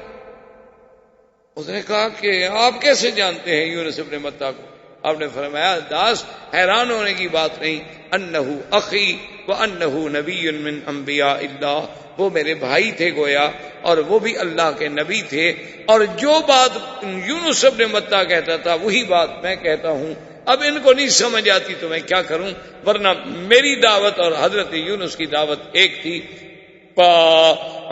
[SPEAKER 2] اس نے کہا کہ آپ کیسے جانتے ہیں یونس ابن متیٰ کو؟ آپ نے فرمایا عداس حیران ہونے کی بات نہیں، انہو اخی وانہو نبی من انبیاء اللہ، وہ میرے بھائی تھے گویا اور وہ بھی اللہ کے نبی تھے، اور جو بات یونس ابن متیٰ کہتا تھا وہی بات میں کہتا ہوں۔ اب ان کو نہیں سمجھ آتی تو میں کیا کروں، ورنہ میری دعوت اور حضرت یونس کی دعوت ایک تھی۔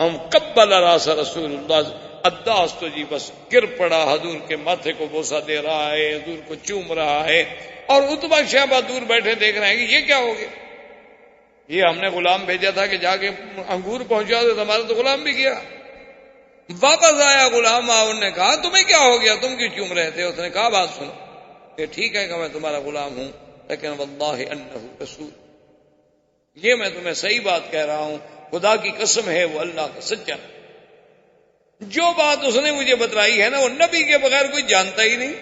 [SPEAKER 2] ہم قبل راس رسول اللہ، عداس تو جی بس گر پڑا، حضور کے ماتھے کو بوسہ دے رہا ہے، حضور کو چوم رہا ہے، اور عتبہ شیبہ دور بیٹھے دیکھ رہے ہیں کہ یہ کیا ہو گیا، یہ ہم نے غلام بھیجا تھا کہ جا کے انگور پہنچا دے، ہمارا تو غلام بھی گیا۔ واپس آیا غلام، انہوں نے کہا تمہیں کیا ہو گیا، تم کیوں چوم رہے تھے؟ اس نے کہا بات سنو کہ ٹھیک ہے کہ میں تمہارا غلام ہوں، لیکن واللہ انہ رسول، یہ میں تمہیں صحیح بات کہہ رہا ہوں، خدا کی قسم ہے وہ اللہ کا سچا۔ جو بات اس نے مجھے بتلائی ہے نا، وہ نبی کے بغیر کوئی جانتا ہی نہیں،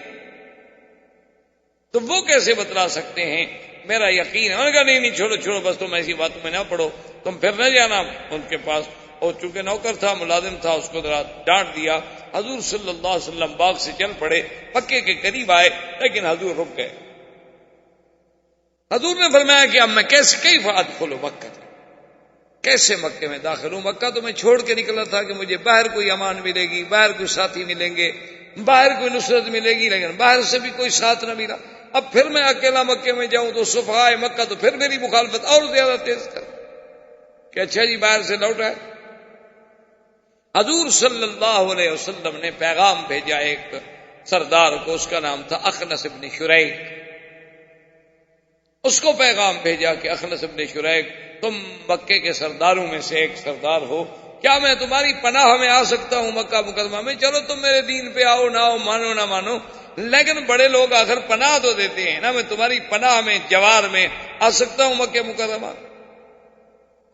[SPEAKER 2] تو وہ کیسے بتلا سکتے ہیں؟ میرا یقین ہے۔ انہوں نے کہا نہیں چھوڑو چھوڑو، بس تم ایسی باتوں میں نہ پڑو، تم پھر نہ جانا ان کے پاس۔ اور چونکہ نوکر تھا، ملازم تھا، اس کو ذرا ڈانٹ دیا۔ حضور صلی اللہ علیہ وسلم باغ سے چل پڑے، مکے کے قریب آئے، لیکن حضور رک گئے۔ حضور نے فرمایا کہ اب میں کیسے ادخل مکہ، کیسے مکے میں داخل ہوں؟ مکہ تو میں چھوڑ کے نکلا تھا کہ مجھے باہر کوئی امان ملے گی، باہر کوئی ساتھی ملیں گے، باہر کوئی نصرت ملے گی، لیکن باہر سے بھی کوئی ساتھ نہ ملا۔ اب پھر میں اکیلا مکے میں جاؤں تو صفحائے مکہ تو پھر میری مخالفت اور زیادہ تیز کر کہ اچھا جی باہر سے لوٹا ہے۔ حضور صلی اللہ علیہ وسلم نے پیغام بھیجا ایک سردار کو، اس کا نام تھا اخنس ابن شریک۔ اس کو پیغام بھیجا کہ اخنس ابن شریک، تم مکے کے سرداروں میں سے ایک سردار ہو، کیا میں تمہاری پناہ میں آ سکتا ہوں مکہ مکرمہ میں؟ چلو تم میرے دین پہ آؤ نہ آؤ، مانو نہ مانو، لیکن بڑے لوگ آخر پناہ تو دیتے ہیں نا، میں تمہاری پناہ میں، جوار میں آ سکتا ہوں مکہ مکرمہ؟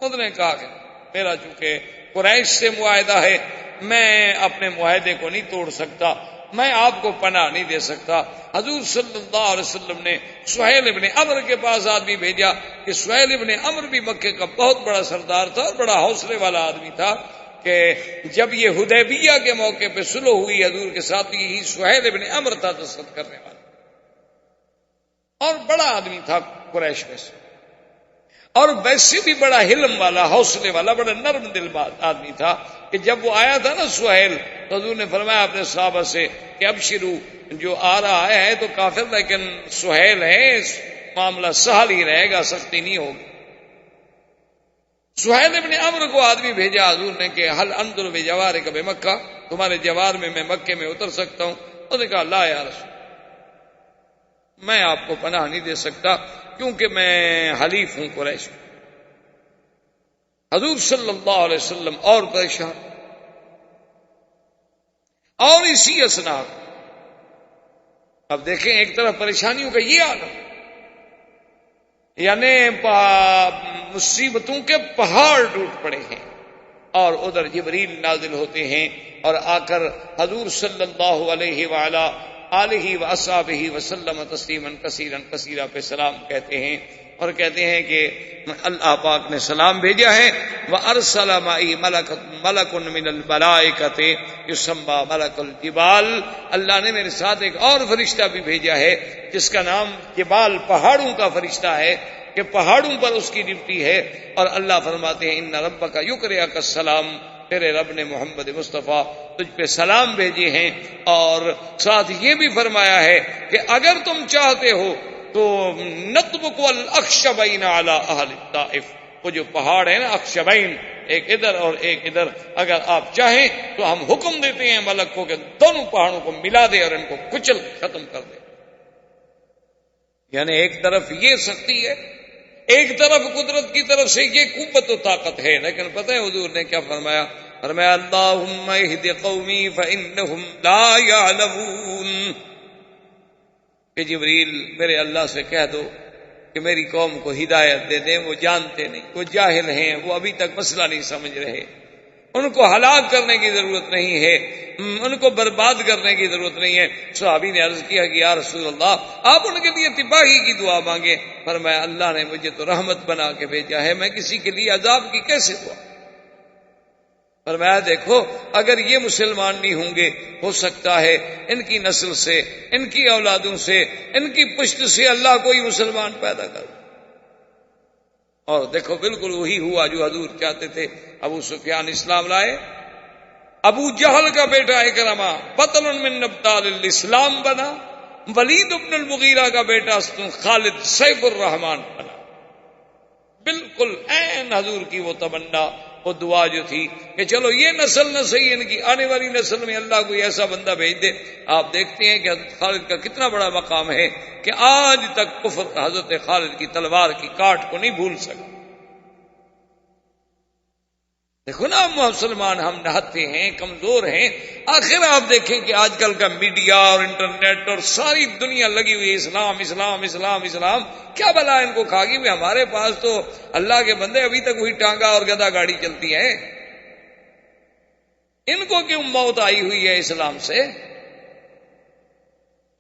[SPEAKER 2] انہوں نے کہا کہ میرا چونکہ قریش سے معاہدہ ہے، میں اپنے معاہدے کو نہیں توڑ سکتا، میں آپ کو پناہ نہیں دے سکتا۔ حضور صلی اللہ علیہ وسلم نے سہیل ابن عمرو کے پاس آدمی بھیجا کہ سہیل ابن عمرو بھی مکے کا بہت بڑا سردار تھا اور بڑا حوصلے والا آدمی تھا، کہ جب یہ حدیبیہ کے موقع پہ صلح ہوئی حضور کے ساتھ، یہی سہیل ابن عمرو تھا دستخط کرنے والا، اور بڑا آدمی تھا قریش میں سے، اور ویسے بھی بڑا حلم والا، حوصلے والا، بڑا نرم دل آدمی تھا، کہ جب وہ آیا تھا نا سہیل، تو حضور نے فرمایا اپنے صحابہ سے کہ ابشرو، جو آ رہا ہے تو کافر لیکن سہیل ہے، معاملہ سہل ہی رہے گا، سختی نہیں ہوگی۔ سہیل ابن عمرو کو آدمی بھیجا حضور نے کہ حل انظر بجوارک بمکہ، تمہارے جوار میں مکے میں اتر سکتا ہوں؟ انہوں نے کہا لا یا رسول، میں آپ کو پناہ نہیں دے سکتا کیونکہ میں حلیف ہوں قریش۔ حضور صلی اللہ علیہ وسلم اور پریشان، اور اسی اسنا، اب دیکھیں ایک طرف پریشانیوں کا یہ عالم، یعنی مصیبتوں کے پہاڑ ٹوٹ پڑے ہیں، اور ادھر جبریل نازل ہوتے ہیں اور آ کر حضور صلی اللہ علیہ وآلہ آلہ واصحابہ وسلم تسلیما کثیرا کثیرا پہ سلام کہتے ہیں، اور کہتے ہیں کہ اللہ پاک نے سلام بھیجا ہے، وَأَرْسَلَ مَعِي مَلَكٌ مِّنَ الْمَلَائِكَةِ يُسَمَّى مَلَكُ الْجِبَالِ، اللہ نے میرے ساتھ ایک اور فرشتہ بھی بھیجا ہے جس کا نام جبال، پہاڑوں کا فرشتہ ہے، کہ پہاڑوں پر اس کی ڈیوٹی ہے۔ اور اللہ فرماتے ہیں اِنَّ رَبَّكَ يُقْرِئُكَ السَّلَامَ، تیرے رب نے محمد مصطفیٰ تجھ پہ سلام بھیجے ہیں، اور ساتھ یہ بھی فرمایا ہے کہ اگر تم چاہتے ہو تو نطبق الاخشبین علی اہل الطائف، وہ جو پہاڑ ہے نا اخشبین، ایک ادھر اور ایک ادھر، اگر آپ چاہیں تو ہم حکم دیتے ہیں ملک کو کہ دونوں پہاڑوں کو ملا دے اور ان کو کچل ختم کر دے۔ یعنی ایک طرف یہ سختی ہے، ایک طرف قدرت کی طرف سے یہ قوت و طاقت ہے، لیکن پتہ ہے حضور نے کیا فرمایا؟ فرمایا اللہم اہد قومی فانہم لا یعلمون، کہ جبریل میرے اللہ سے کہہ دو کہ میری قوم کو ہدایت دے دیں، وہ جانتے نہیں، وہ جاہل ہیں، وہ ابھی تک مسئلہ نہیں سمجھ رہے، ان کو ہلاک کرنے کی ضرورت نہیں ہے، ان کو برباد کرنے کی ضرورت نہیں ہے۔ صحابی نے عرض کیا کہ یا رسول اللہ آپ ان کے لیے تباہی کی دعا مانگے۔ فرمایا اللہ نے مجھے تو رحمت بنا کے بھیجا ہے، میں کسی کے لیے عذاب کی کیسے دعا؟ فرمایا دیکھو اگر یہ مسلمان نہیں ہوں گے، ہو سکتا ہے ان کی نسل سے، ان کی اولادوں سے، ان کی پشت سے اللہ کوئی مسلمان پیدا کر۔ اور دیکھو بالکل وہی ہوا جو حضور چاہتے تھے۔ ابو سفیان اسلام لائے، ابو جہل کا بیٹا اکرمہ بطل من ابطال الاسلام بنا، ولید بن المغیرہ کا بیٹا خالد سیف الرحمان بنا۔ بالکل عین حضور کی وہ تمنا، وہ دعا جو تھی کہ چلو یہ نسل نہ صحیح، ان کی آنے والی نسل میں اللہ کوئی ایسا بندہ بھیج دے۔ آپ دیکھتے ہیں کہ حضرت خالد کا کتنا بڑا مقام ہے کہ آج تک کفر حضرت خالد کی تلوار کی کاٹ کو نہیں بھول سکا۔ دیکھو نا مسلمان ہم نہتے ہیں، کمزور ہیں. آخر آپ دیکھیں کہ آج کل کا میڈیا اور انٹرنیٹ اور ساری دنیا لگی ہوئی اسلام اسلام اسلام اسلام. کیا بلا ان کو کھا گئی؟ ہمارے پاس تو اللہ کے بندے ابھی تک وہی ٹانگا اور گدا گاڑی چلتی ہے. ان کو کیوں موت آئی ہوئی ہے اسلام سے؟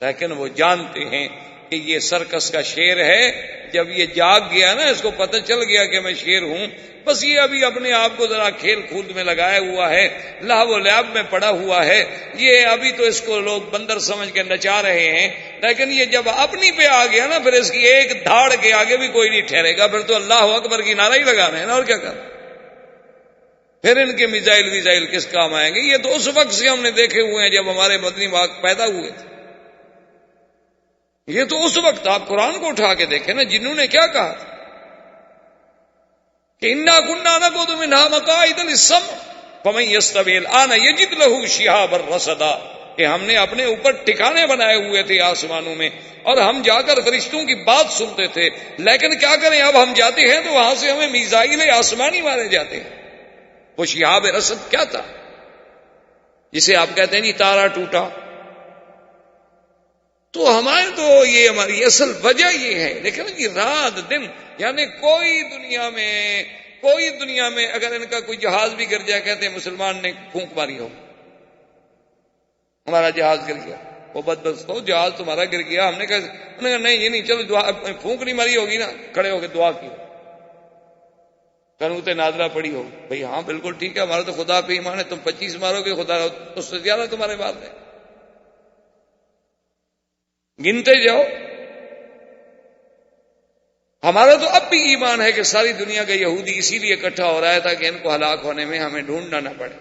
[SPEAKER 2] لیکن وہ جانتے ہیں کہ یہ سرکس کا شیر ہے. جب یہ جاگ گیا نا، اس کو پتہ چل گیا کہ میں شیر ہوں، بس یہ ابھی اپنے آپ کو ذرا کھیل کود میں لگایا ہوا ہے، لہو و لعب میں پڑا ہوا ہے. یہ ابھی تو اس کو لوگ بندر سمجھ کے نچا رہے ہیں، لیکن یہ جب اپنی پہ آ گیا نا، پھر اس کی ایک دھاڑ کے آگے بھی کوئی نہیں ٹھہرے گا. پھر تو اللہ اکبر کی نعرہ ہی لگا رہے ہیں نا، اور کیا کر. پھر ان کے میزائل کس کام آئیں گے؟ یہ تو اس وقت سے ہم نے دیکھے ہوئے ہیں جب ہمارے مدنی باغ پیدا ہوئے تھے. یہ تو اس وقت آپ قرآن کو اٹھا کے دیکھیں نا، جنہوں نے کیا کہا تھا کہ انا كنا نقعد منها مقاعد للسمع فمن يستمع الآن يجد له شهابا رصدا، کہ ہم نے اپنے اوپر ٹھکانے بنائے ہوئے تھے آسمانوں میں، اور ہم جا کر فرشتوں کی بات سنتے تھے. لیکن کیا کریں، اب ہم جاتے ہیں تو وہاں سے ہمیں میزائل آسمانی مارے جاتے ہیں. وہ شہاب رصد کیا تھا جسے آپ کہتے ہیں جی تارا ٹوٹا؟ تو ہمارے تو یہ ہماری اصل وجہ یہ ہے. لیکن جی رات دن، یعنی کوئی دنیا میں اگر ان کا کوئی جہاز بھی گر جائے، کہتے ہیں مسلمان نے پھونک ماری ہو، ہمارا جہاز گر گیا. وہ بدبخت ہو، جہاز تمہارا گر گیا. ہم نے کہا نہیں یہ نہیں، چلو دعا، پھونک نہیں ماری ہوگی نا، کھڑے ہو کے دعا کی، قنوت نازلہ پڑی ہو. بھئی ہاں بالکل ٹھیک ہے، ہمارا تو خدا پہ ایمان ہے. تم 25 مارو گے، خدا اس سے زیادہ تمہارے بات ہے. گنتے جاؤ. ہمارا تو اب بھی ایمان ہے کہ ساری دنیا کا یہودی اسی لیے اکٹھا ہو رہا ہے تاکہ ان کو ہلاک ہونے میں ہمیں ڈھونڈنا نہ پڑے.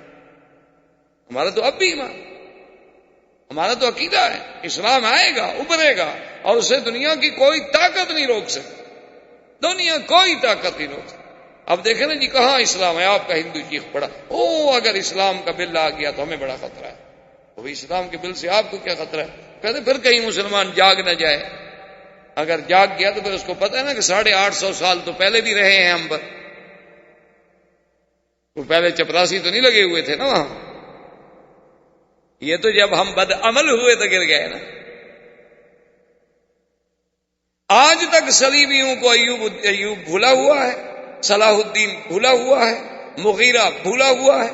[SPEAKER 2] ہمارا تو اب بھی ایمان، ہمارا تو عقیدہ ہے اسلام آئے گا، ابھرے گا، اور اسے دنیا کی کوئی طاقت نہیں روک سکتی. دنیا کوئی طاقت نہیں روک سکتی. اب دیکھیں نا جی کہاں اسلام ہے، آپ کا ہندو چیخ پڑا اگر اسلام کا بل آ گیا تو ہمیں بڑا خطرہ ہے. وہ اسلام کے بل سے آپ کو کیا خطرہ ہے؟ کہتے پھر کہیں مسلمان جاگ نہ جائے. اگر جاگ گیا تو پھر اس کو پتہ ہے نا کہ 850 سال تو پہلے بھی رہے ہیں ہم پر. وہ پہلے چپراسی تو نہیں لگے ہوئے تھے نا وہاں. یہ تو جب ہم بد عمل ہوئے تو گر گئے نا. آج تک صلیبیوں کو ایوب بھولا ہوا ہے، صلاح الدین بھولا ہوا ہے، مغیرہ بھولا ہوا ہے.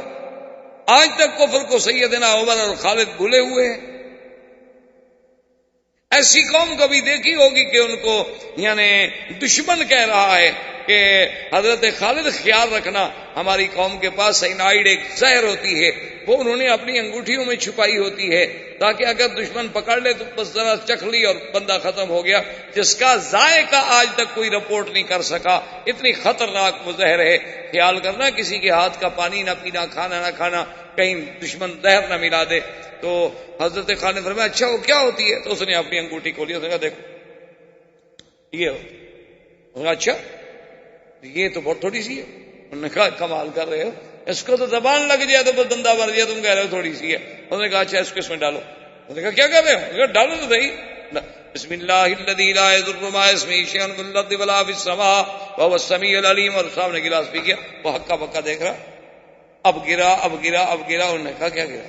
[SPEAKER 2] آج تک کفر کو سیدنا عمر اور خالد بھولے ہوئے ہیں. ایسی قوم کبھی دیکھی ہوگی کہ ان کو یعنی دشمن کہہ رہا ہے کہ حضرت خالد خیال رکھنا، ہماری قوم کے پاس سائنائڈ ایک زہر ہوتی ہے، وہ انہوں نے اپنی انگوٹھیوں میں چھپائی ہوتی ہے تاکہ اگر دشمن پکڑ لے تو بس ذرا چکھ لی اور بندہ ختم ہو گیا، جس کا ذائقہ آج تک کوئی رپورٹ نہیں کر سکا. اتنی خطرناک وہ زہر ہے. خیال کرنا کسی کے ہاتھ کا پانی نہ پینا، کھانا نہ کھانا، کہیں دشمن زہر نہ ملا دے. تو حضرت خالد نے فرمایا اچھا وہ کیا ہوتی ہے؟ تو اس نے اپنی انگوٹھی کھولی، اس نے کہا دیکھو یہ ہو. اس نے کہا اچھا یہ تو بہت تھوڑی سی ہے. انہوں نے کہا کمال کر رہے ہو، اس کو تو زبان لگ جائے تو بس دندہ بھر جائے، تم کہہ رہے ہو تھوڑی سی ہے. انہوں نے کہا اچھا اس کو اس میں ڈالو. انہوں نے کہا کیا کر رہے ہو؟ انہوں نے کہا ڈالو تو صحیح. بسم اللہ الذی لا یضر مع اسمہ شیء فی الارض ولا فی السماء وهو السمیع العلیم. اور سامنے گلاس پی گیا، وہ ہکا بکا دیکھ رہا، اب گرا اب گرا اب گرا. انہوں نے کہا کیا گرا؟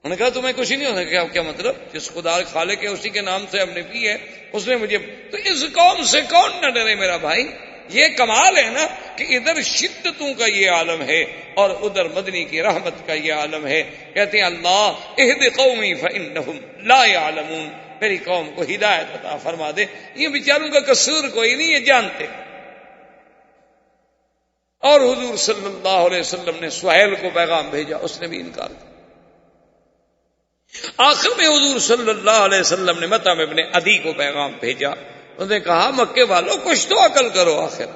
[SPEAKER 2] انہوں نے کہا تمہیں کچھ نہیں ہونا. کیا مطلب؟ جس خدا خالق ہے اسی کے نام سے ہم نے پی ہے، اس نے مجھے. تو اس قوم سے کون نہ ڈرے میرا بھائی. یہ کمال ہے نا کہ ادھر شدتوں کا یہ عالم ہے اور ادھر مدنی کی رحمت کا یہ عالم ہے. کہتے ہیں اللہ اہد قومی فانہم لا یعلمون، میری قوم کو ہدایت عطا فرما دے. یہ بیچاروں کا قصور کوئی نہیں، یہ جانتے. اور حضور صلی اللہ علیہ وسلم نے سہیل کو پیغام بھیجا، اس نے بھی انکار کیا. آخر میں حضور صلی اللہ علیہ وسلم نے مطعم ابن عدی کو پیغام بھیجا. انہوں نے کہا مکے والوں کچھ تو عقل کرو. آخر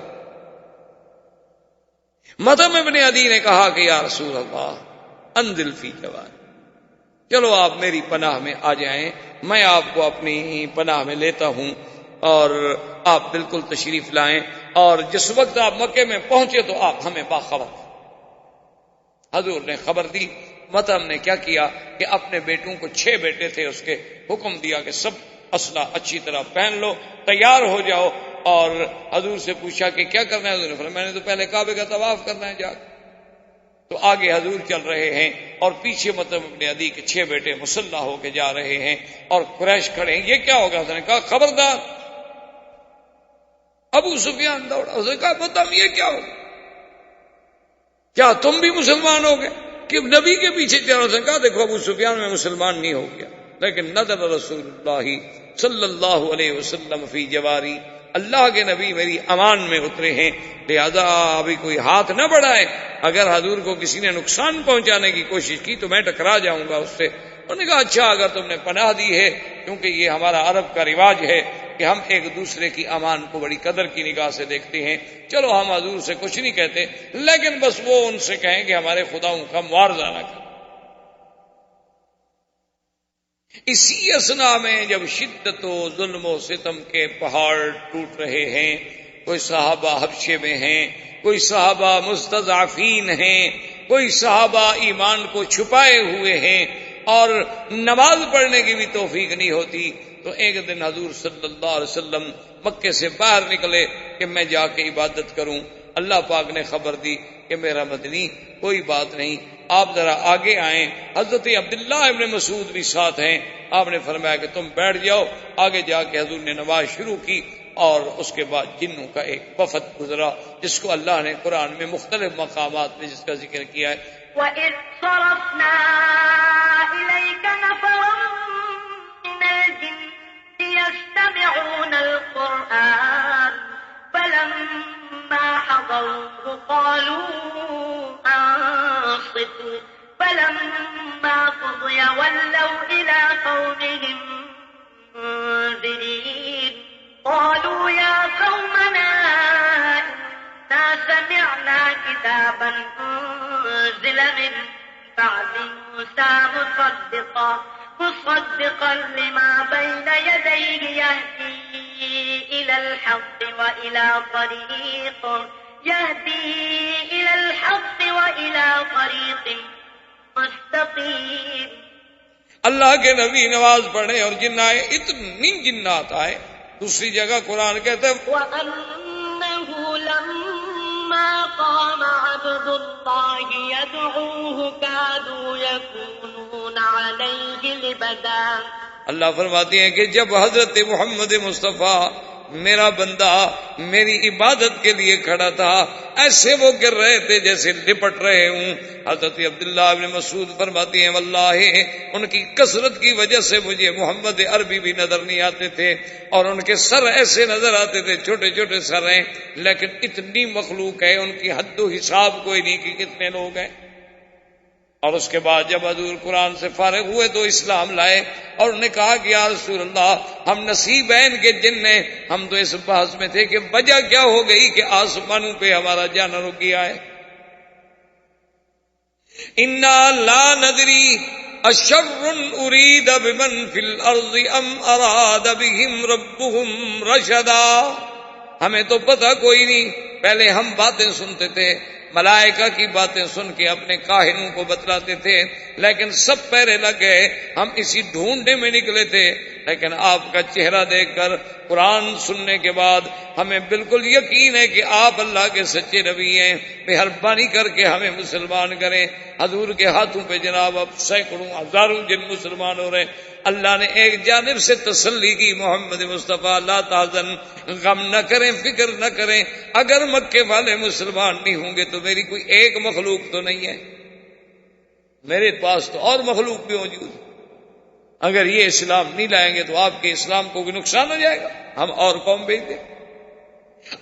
[SPEAKER 2] مطعم ابن عدی نے کہا کہ یا رسول اللہ انزل فی جوار، چلو آپ میری پناہ میں آ جائیں، میں آپ کو اپنی پناہ میں لیتا ہوں اور آپ بالکل تشریف لائیں، اور جس وقت آپ مکے میں پہنچے تو آپ ہمیں باخبر. حضور نے خبر دی. مطعم نے کیا کیا کہ اپنے بیٹوں کو 6 بیٹے تھے اس کے، حکم دیا کہ سب اسلحہ اچھی طرح پہن لو، تیار ہو جاؤ. اور حضور سے پوچھا کہ کیا کرنا ہے؟ حضور نے فرمایا میں نے تو پہلے کعبے کا طواف کرنا ہے جا کے. تو آگے حضور چل رہے ہیں اور پیچھے مطلب ابن عدی کے 6 بیٹے مسلح ہو کے جا رہے ہیں اور قریش کھڑے ہیں. یہ کیا ہوگا؟ اس نے کہا خبردار. ابو سفیان دوڑا, اس نے کہا بتاؤ یہ کیا ہوگا, کیا تم بھی مسلمان ہو گئے کہ نبی کے پیچھے چل رہے؟ کہا دیکھو ابو سفیان میں مسلمان نہیں ہو گیا, لیکن نظر رسول اللہ صلی اللہ علیہ وسلم فی جواری, اللہ کے نبی میری امان میں اترے ہیں, لہذا ابھی کوئی ہاتھ نہ بڑھائے. اگر حضور کو کسی نے نقصان پہنچانے کی کوشش کی تو میں ٹکرا جاؤں گا اس سے. انہوں نے کہا اچھا اگر تم نے پناہ دی ہے, کیونکہ یہ ہمارا عرب کا رواج ہے کہ ہم ایک دوسرے کی امان کو بڑی قدر کی نگاہ سے دیکھتے ہیں, چلو ہم حضور سے کچھ نہیں کہتے, لیکن بس وہ ان سے کہیں کہ ہمارے خداؤں کا معاوضہ نہ کریں. اسی اسنا میں جب شدت و ظلم و ستم کے پہاڑ ٹوٹ رہے ہیں, کوئی صحابہ حبشے میں ہیں, کوئی صحابہ مستضعفین ہیں, کوئی صحابہ ایمان کو چھپائے ہوئے ہیں اور نماز پڑھنے کی بھی توفیق نہیں ہوتی, تو ایک دن حضور صلی اللہ علیہ وسلم مکے سے باہر نکلے کہ میں جا کے عبادت کروں. اللہ پاک نے خبر دی کہ میرا مدنی کوئی بات نہیں, آپ ذرا آگے آئیں. حضرت عبداللہ ابن مسعود بھی ساتھ ہیں. آپ نے فرمایا کہ تم بیٹھ جاؤ. آگے جا کے حضور نے نماز شروع کی اور اس کے بعد جنوں کا ایک وفد گزرا جس کو اللہ نے قرآن میں مختلف مقامات میں جس کا ذکر کیا ہے.
[SPEAKER 3] وَإِذْ صَرَفْنَا إِلَيْكَ نَفَرًا مِنَ الْجِنِّ يَسْتَمِعُونَ الْقُرْآنَ فَلَمَّا حَضَرُوهُ قَالُوا أَنصِتُوا فَلَمَّا قُضِيَ وَلَّوْا إِلَىٰ قَوْمِهِم مُنذِرِينَ قَالُوا يَا قَوْمَنَا إِنَّا سَمِعْنَا كِتَابًا أُنزِلَ مِن بَعْدِ مُوسَىٰ مصدقا لما بين يديه يهدي إلى الحق وإلى طريق مستقيم.
[SPEAKER 2] اللہ کے نبی نماز پڑھے اور جن آئے, اتنی جنات آئے. دوسری جگہ قرآن کہتا ہے
[SPEAKER 3] وَأَنَّهُ لَمَّا قَامَ عَبْدُ اللَّهِ يَدْعُوهُ كَادُوا يَكُونُونَ عَلَيْهِ لِبَدًا.
[SPEAKER 2] اللہ فرماتے ہیں کہ جب حضرت محمد مصطفیٰ میرا بندہ میری عبادت کے لیے کھڑا تھا, ایسے وہ گر رہے تھے جیسے لپٹ رہے ہوں. حضرت عبداللہ ابن مسعود فرماتے ہیں واللہ ان کی کثرت کی وجہ سے مجھے محمد عربی بھی نظر نہیں آتے تھے, اور ان کے سر ایسے نظر آتے تھے, چھوٹے چھوٹے سر ہیں, لیکن اتنی مخلوق ہے ان کی حد و حساب کوئی نہیں کہ کتنے لوگ ہیں. اور اس کے بعد جب حضور قرآن سے فارغ ہوئے تو اسلام لائے اور انہوں نے کہا کہ یا رسول اللہ ہم نصیبین کے جن ہیں. ہم تو اس بحث میں تھے کہ وجہ کیا ہو گئی کہ آسمانوں پہ ہمارا جانا رک گیا ہے. انا لا ندری اشر ارید بمن فی الارض ام اراد بهم ربهم رشدا. ہمیں تو پتہ کوئی نہیں. پہلے ہم باتیں سنتے تھے, ملائکہ کی باتیں سن کے اپنے کاہنوں کو بتلاتے تھے, لیکن سب پہرے لگ گئے. ہم اسی ڈھونڈنے میں نکلے تھے, لیکن آپ کا چہرہ دیکھ کر قرآن سننے کے بعد ہمیں بالکل یقین ہے کہ آپ اللہ کے سچے نبی ہیں. مہربانی کر کے ہمیں مسلمان کریں. حضور کے ہاتھوں پہ جناب اب سینکڑوں ہزاروں جن مسلمان ہو رہے ہیں. اللہ نے ایک جانب سے تسلی کی محمد مصطفیٰ لا تحزن, غم نہ کریں, فکر نہ کریں. اگر مکے والے مسلمان نہیں ہوں گے تو میری کوئی ایک مخلوق تو نہیں ہے, میرے پاس تو اور مخلوق بھی موجود ہے. اگر یہ اسلام نہیں لائیں گے تو آپ کے اسلام کو بھی نقصان ہو جائے گا, ہم اور قوم بھیج دیں.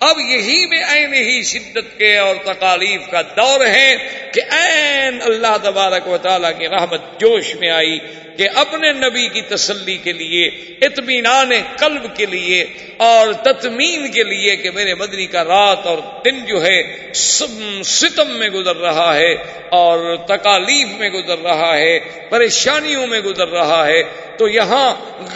[SPEAKER 2] اب یہی میں عین ہی شدت کے اور تکالیف کا دور ہے کہ عین اللہ تبارک و تعالیٰ کی رحمت جوش میں آئی کہ اپنے نبی کی تسلی کے لیے, اطمینان قلب کے لیے اور تطمین کے لیے کہ میرے مدنی کا رات اور دن جو ہے ستم میں گزر رہا ہے اور تکالیف میں گزر رہا ہے, پریشانیوں میں گزر رہا ہے, تو یہاں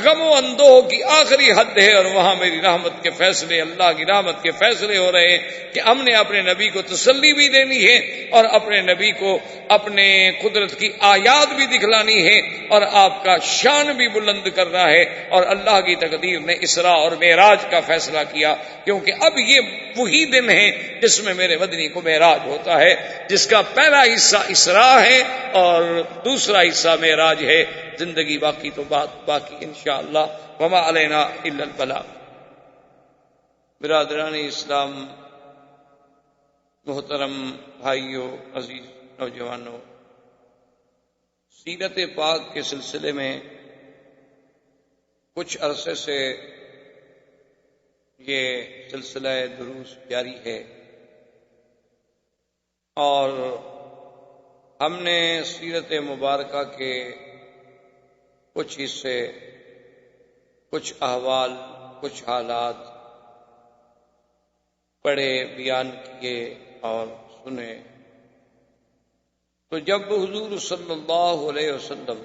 [SPEAKER 2] غم و اندوہ کی آخری حد ہے اور وہاں میری رحمت کے فیصلے, اللہ کی رحمت قیامت کے فیصلے ہو رہے ہیں کہ ہم نے اپنے نبی کو تسلی بھی دینی ہے اور اپنے نبی کو اپنے قدرت کی آیات بھی دکھلانی ہے اور آپ کا شان بھی بلند کرنا ہے. اور اللہ کی تقدیر نے اسراء اور معراج کا فیصلہ کیا، کیونکہ اب یہ وہی دن ہے جس میں میرے مدنی کو معراج ہوتا ہے، جس کا پہلا حصہ اسراء ہے اور دوسرا حصہ معراج ہے. زندگی باقی تو بات باقی انشاءاللہ. وما علینا الا البلاغ. برادران اسلام، محترم بھائیوں، عزیز نوجوانوں، سیرت پاک کے سلسلے میں کچھ عرصے سے یہ سلسلہ دروس جاری ہے اور ہم نے سیرت مبارکہ کے کچھ حصے، کچھ احوال، کچھ حالات پڑھے، بیان کیے اور سنے. تو جب حضور صلی اللہ علیہ وسلم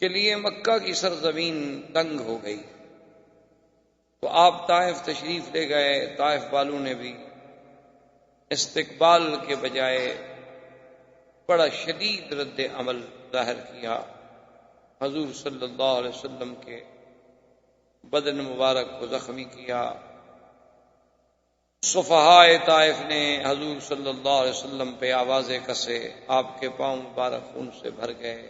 [SPEAKER 2] کے لیے مکہ کی سرزمین تنگ ہو گئی تو آپ طائف تشریف لے گئے. طائف والوں نے بھی استقبال کے بجائے بڑا شدید رد عمل ظاہر کیا. حضور صلی اللہ علیہ وسلم کے بدن مبارک کو زخمی کیا. صفحائے طائف نے حضور صلی اللہ علیہ وسلم پہ آوازیں کسے، آپ کے پاؤں مبارک خون سے بھر گئے.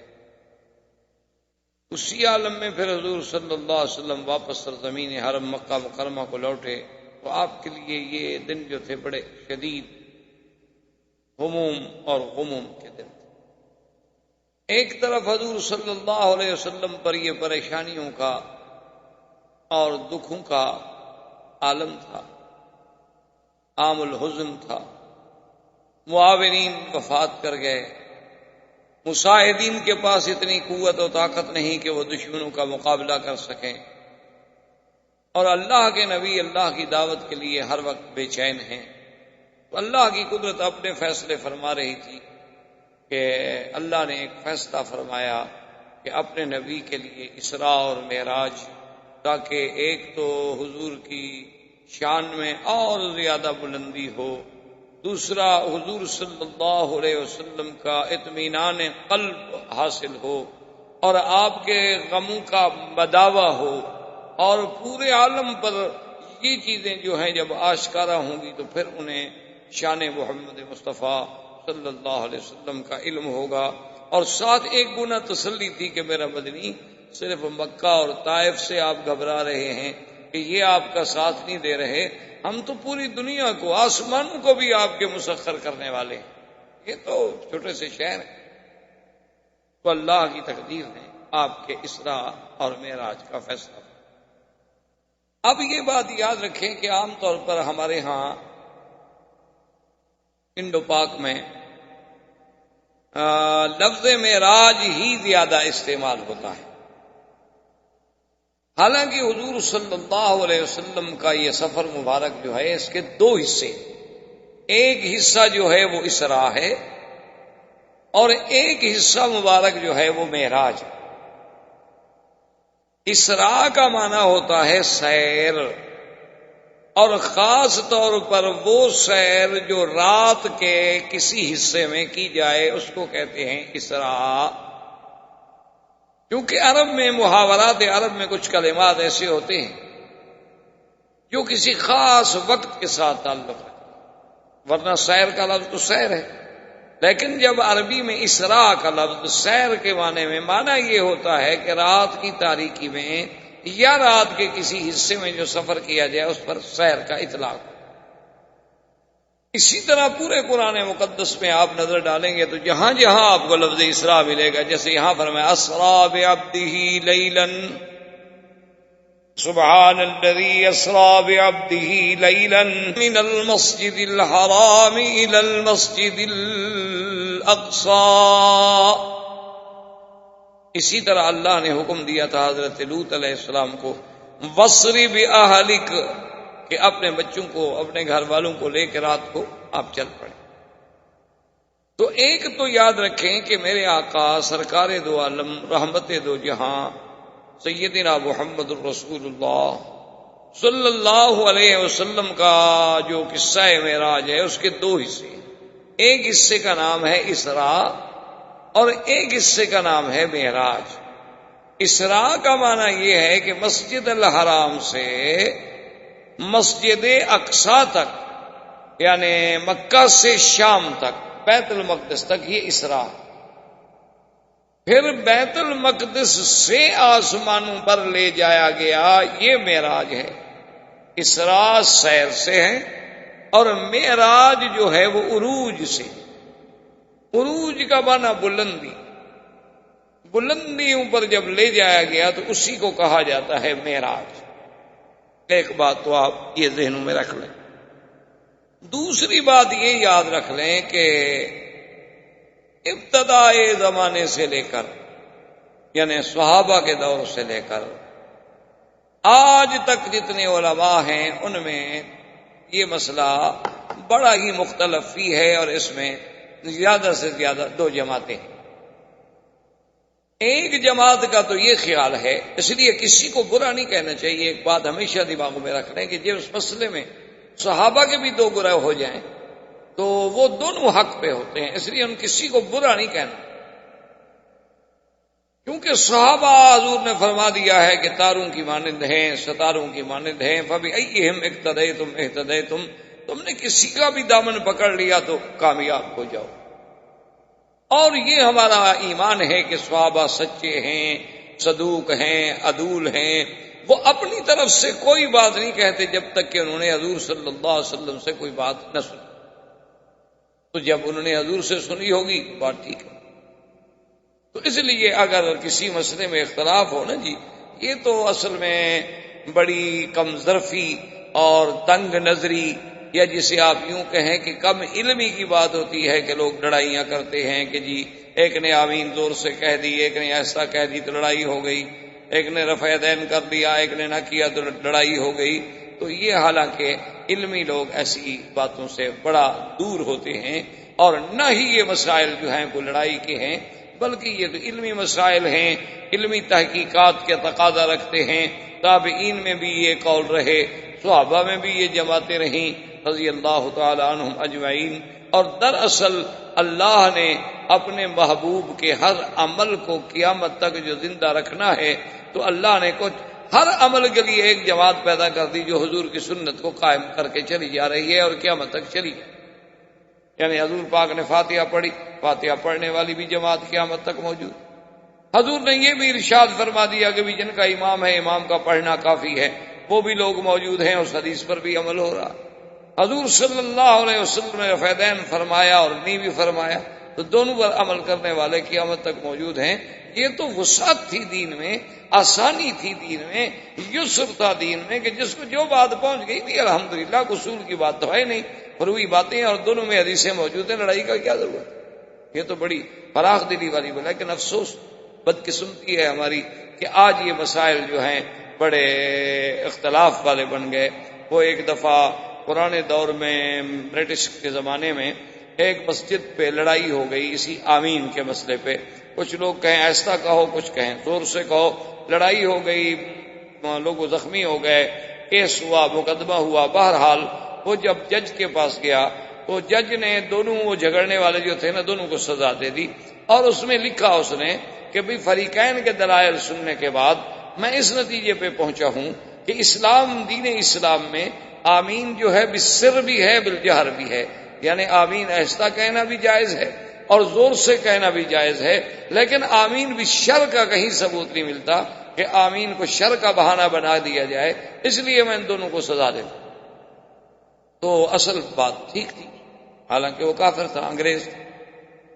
[SPEAKER 2] اسی عالم میں پھر حضور صلی اللہ علیہ وسلم واپس سرزمین حرم مکہ مکرمہ کو لوٹے تو آپ کے لیے یہ دن جو تھے بڑے شدید ہموم اور غموم کے دن تھے. ایک طرف حضور صلی اللہ علیہ وسلم پر یہ پریشانیوں کا اور دکھوں کا عالم تھا، عام الحزن تھا. معاونین وفات کر گئے، مساعدین کے پاس اتنی قوت و طاقت نہیں کہ وہ دشمنوں کا مقابلہ کر سکیں، اور اللہ کے نبی اللہ کی دعوت کے لیے ہر وقت بے چین ہیں. تو اللہ کی قدرت اپنے فیصلے فرما رہی تھی کہ اللہ نے ایک فیصلہ فرمایا کہ اپنے نبی کے لیے اسراء اور معراج، تاکہ ایک تو حضور کی شان میں اور زیادہ بلندی ہو، دوسرا حضور صلی اللہ علیہ وسلم کا اطمینان قلب حاصل ہو اور آپ کے غموں کا بداوا ہو، اور پورے عالم پر یہ چیزیں جو ہیں جب آشکارا ہوں گی تو پھر انہیں شان محمد مصطفیٰ صلی اللہ علیہ وسلم کا علم ہوگا. اور ساتھ ایک گنا تسلی تھی کہ میرا مدنی صرف مکہ اور طائف سے آپ گھبرا رہے ہیں کہ یہ آپ کا ساتھ نہیں دے رہے، ہم تو پوری دنیا کو، آسمان کو بھی آپ کے مسخر کرنے والے ہیں. یہ تو چھوٹے سے شہر ہیں. تو اللہ کی تقدیر نے آپ کے اسراء اور معراج کا فیصلہ. اب یہ بات یاد رکھیں کہ عام طور پر ہمارے ہاں انڈو پاک میں لفظ معراج ہی زیادہ استعمال ہوتا ہے، حالانکہ حضور صلی اللہ علیہ وسلم کا یہ سفر مبارک جو ہے اس کے دو حصے، ایک حصہ جو ہے وہ اسراء ہے اور ایک حصہ مبارک جو ہے وہ معراج ہے. اسراء کا معنی ہوتا ہے سیر، اور خاص طور پر وہ سیر جو رات کے کسی حصے میں کی جائے اس کو کہتے ہیں اسراء. کیونکہ عرب میں، محاورات عرب میں کچھ کلمات ایسے ہوتے ہیں جو کسی خاص وقت کے ساتھ تعلق رکھتے، ورنہ سیر کا لفظ تو سیر ہے، لیکن جب عربی میں اسراء کا لفظ سیر کے معنی میں معنی یہ ہوتا ہے کہ رات کی تاریکی میں یا رات کے کسی حصے میں جو سفر کیا جائے اس پر سیر کا اطلاق. اسی طرح پورے قرآن مقدس میں آپ نظر ڈالیں گے تو جہاں جہاں آپ کو لفظ اسراء ملے گا، جیسے یہاں فرمایا اسریٰ بعبدہ لیلا، سبحان الذی اسریٰ بعبدہ لیلا من المسجد الحرام الی المسجد الاقصی. اسی طرح اللہ نے حکم دیا تھا حضرت لوط علیہ السلام کو وَاسْرِ بِأَهْلِكَ، کہ اپنے بچوں کو، اپنے گھر والوں کو لے کے رات کو آپ چل پڑیں. تو ایک تو یاد رکھیں کہ میرے آقا سرکار دو عالم، رحمت دو جہاں، سیدنا محمد الرسول اللہ صلی اللہ علیہ وسلم کا جو قصہ معراج ہے اس کے دو حصے ہیں. ایک حصے کا نام ہے اسراء اور ایک حصے کا نام ہے معراج. اسراء کا معنی یہ ہے کہ مسجد الحرام سے مسجد اقصی تک، یعنی مکہ سے شام تک، بیت المقدس تک، یہ اسراء. پھر بیت المقدس سے آسمانوں پر لے جایا گیا، یہ معراج ہے. اسراء سیر سے ہے اور معراج جو ہے وہ عروج سے. عروج کا معنی بلندی، بلندیوں پر جب لے جایا گیا تو اسی کو کہا جاتا ہے معراج. ایک بات تو آپ یہ ذہنوں میں رکھ لیں. دوسری بات یہ یاد رکھ لیں کہ ابتدائی زمانے سے لے کر، یعنی صحابہ کے دور سے لے کر آج تک جتنے علماء ہیں ان میں یہ مسئلہ بڑا ہی مختلف ہی ہے، اور اس میں زیادہ سے زیادہ دو جماعتیں ہیں. ایک جماعت کا تو یہ خیال ہے، اس لیے کسی کو برا نہیں کہنا چاہیے. ایک بات ہمیشہ دماغوں میں رکھ لیں کہ جب اس مسئلے میں صحابہ کے بھی دو گروہ ہو جائیں تو وہ دونوں حق پہ ہوتے ہیں، اس لیے ہم کسی کو برا نہیں کہنا، کیونکہ صحابہ حضور نے فرما دیا ہے کہ تاروں کی مانند ہیں، ستاروں کی مانند ہیں. فَبِأَيِّهِمْ اقْتَدَيْتُمْ اهْتَدَيْتُمْ، تم نے کسی کا بھی دامن پکڑ لیا تو کامیاب ہو جاؤ. اور یہ ہمارا ایمان ہے کہ صحابہ سچے ہیں، صدوق ہیں، عدول ہیں. وہ اپنی طرف سے کوئی بات نہیں کہتے جب تک کہ انہوں نے حضور صلی اللہ علیہ وسلم سے کوئی بات نہ سنی. تو جب انہوں نے حضور سے سنی ہوگی بات ٹھیک ہے. تو اس لیے اگر کسی مسئلے میں اختلاف ہو نا جی، یہ تو اصل میں بڑی کم ظرفی اور تنگ نظری، یا جسے آپ یوں کہیں کہ کم علمی کی بات ہوتی ہے کہ لوگ لڑائیاں کرتے ہیں کہ جی ایک نے آمین زور سے کہہ دی، ایک نے ایسا کہہ دی تو لڑائی ہو گئی، ایک نے رفع یدین کر دیا، ایک نے نہ کیا تو لڑائی ہو گئی. تو یہ حالانکہ علمی لوگ ایسی باتوں سے بڑا دور ہوتے ہیں، اور نہ ہی یہ مسائل جو ہیں کوئی لڑائی کے ہیں، بلکہ یہ تو علمی مسائل ہیں، علمی تحقیقات کے تقاضا رکھتے ہیں. تابعین میں بھی یہ قول رہے، صحابہ میں بھی یہ جماعتیں رہیں رضی اللہ تعالی عنہم اجمعین. اور دراصل اللہ نے اپنے محبوب کے ہر عمل کو قیامت تک جو زندہ رکھنا ہے تو اللہ نے کچھ ہر عمل کے لیے ایک جماعت پیدا کر دی جو حضور کی سنت کو قائم کر کے چلی جا رہی ہے اور قیامت تک چلی جائے. یعنی حضور پاک نے فاتحہ پڑھی، فاتحہ پڑھنے والی بھی جماعت قیامت تک موجود. حضور نے یہ بھی ارشاد فرما دیا کہ بھی جن کا امام ہے امام کا پڑھنا کافی ہے، وہ بھی لوگ موجود ہیں. اس حدیث پر بھی عمل ہو رہا. حضور صلی اللہ علیہ وسلم نے رفع یدین فرمایا اور نی بھی فرمایا، تو دونوں پر عمل کرنے والے قیامت تک موجود ہیں. یہ تو وسعت تھی دین میں، آسانی تھی دین میں، یسر تھا دین میں کہ جس کو جو بات پہنچ گئی تھی الحمدللہ. قصور کی بات تو ہے نہیں، فروئی باتیں اور دونوں میں حدیثیں موجود ہیں. لڑائی کا کیا ضرورت؟ یہ تو بڑی فراخ دلی والی بات ہے. لیکن افسوس بدقسمتی ہے ہماری کہ آج یہ مسائل جو ہیں بڑے اختلاف والے بن گئے. وہ ایک دفعہ پرانے دور میں برٹش کے زمانے میں ایک مسجد پہ لڑائی ہو گئی اسی آمین کے مسئلے پہ. کچھ لوگ کہیں ایسا کہو، کچھ کہیں زور سے کہو. لڑائی ہو گئی، لوگ زخمی ہو گئے، کیس ہوا، مقدمہ ہوا. بہرحال وہ جب جج کے پاس گیا تو جج نے دونوں وہ جھگڑنے والے جو تھے نا دونوں کو سزا دے دی. اور اس میں لکھا اس نے کہ بھی فریقین کے دلائل سننے کے بعد میں اس نتیجے پہ پہنچا ہوں کہ اسلام، دین اسلام میں آمین جو ہے بالسر بھی ہے بالجہر بھی ہے. یعنی آمین آہستہ کہنا بھی جائز ہے اور زور سے کہنا بھی جائز ہے، لیکن آمین بھی شر کا کہیں ثبوت نہیں ملتا کہ آمین کو شر کا بہانہ بنا دیا جائے. اس لیے میں ان دونوں کو سزا دیتا. تو اصل بات ٹھیک تھی، حالانکہ وہ کافر تھا، انگریز تھا.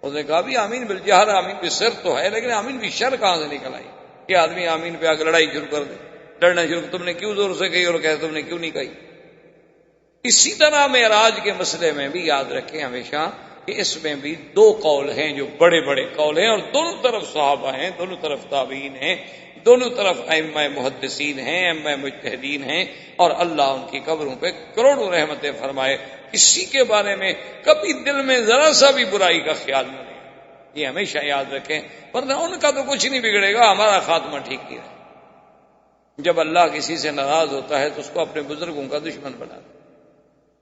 [SPEAKER 2] اس نے کہا بھی آمین بالجہر، آمین بالسر تو ہے، لیکن آمین بھی شر کہاں سے نکل آئی کہ آدمی آمین پہ آ کے لڑائی شروع کر دے، لڑنا شروع. تم نے کیوں زور سے کہی اور کہتے تم نے کیوں نہیں کہی. اسی طرح معراج کے مسئلے میں بھی یاد رکھیں ہمیشہ کہ اس میں بھی دو قول ہیں جو بڑے بڑے قول ہیں، اور دونوں طرف صحابہ ہیں، دونوں طرف تابعین ہیں، دونوں طرف ائمہ محدثین ہیں، ائمہ مجتہدین ہیں، اور اللہ ان کی قبروں پہ کروڑوں رحمتیں فرمائے. کسی کے بارے میں کبھی دل میں ذرا سا بھی برائی کا خیال نہ رہے. یہ ہمیشہ یاد رکھیں، ورنہ ان کا تو کچھ نہیں بگڑے گا، ہمارا خاتمہ ٹھیک نہیں رہے. جب اللہ کسی سے ناراض ہوتا ہے تو اس کو اپنے بزرگوں کا دشمن بنا دے.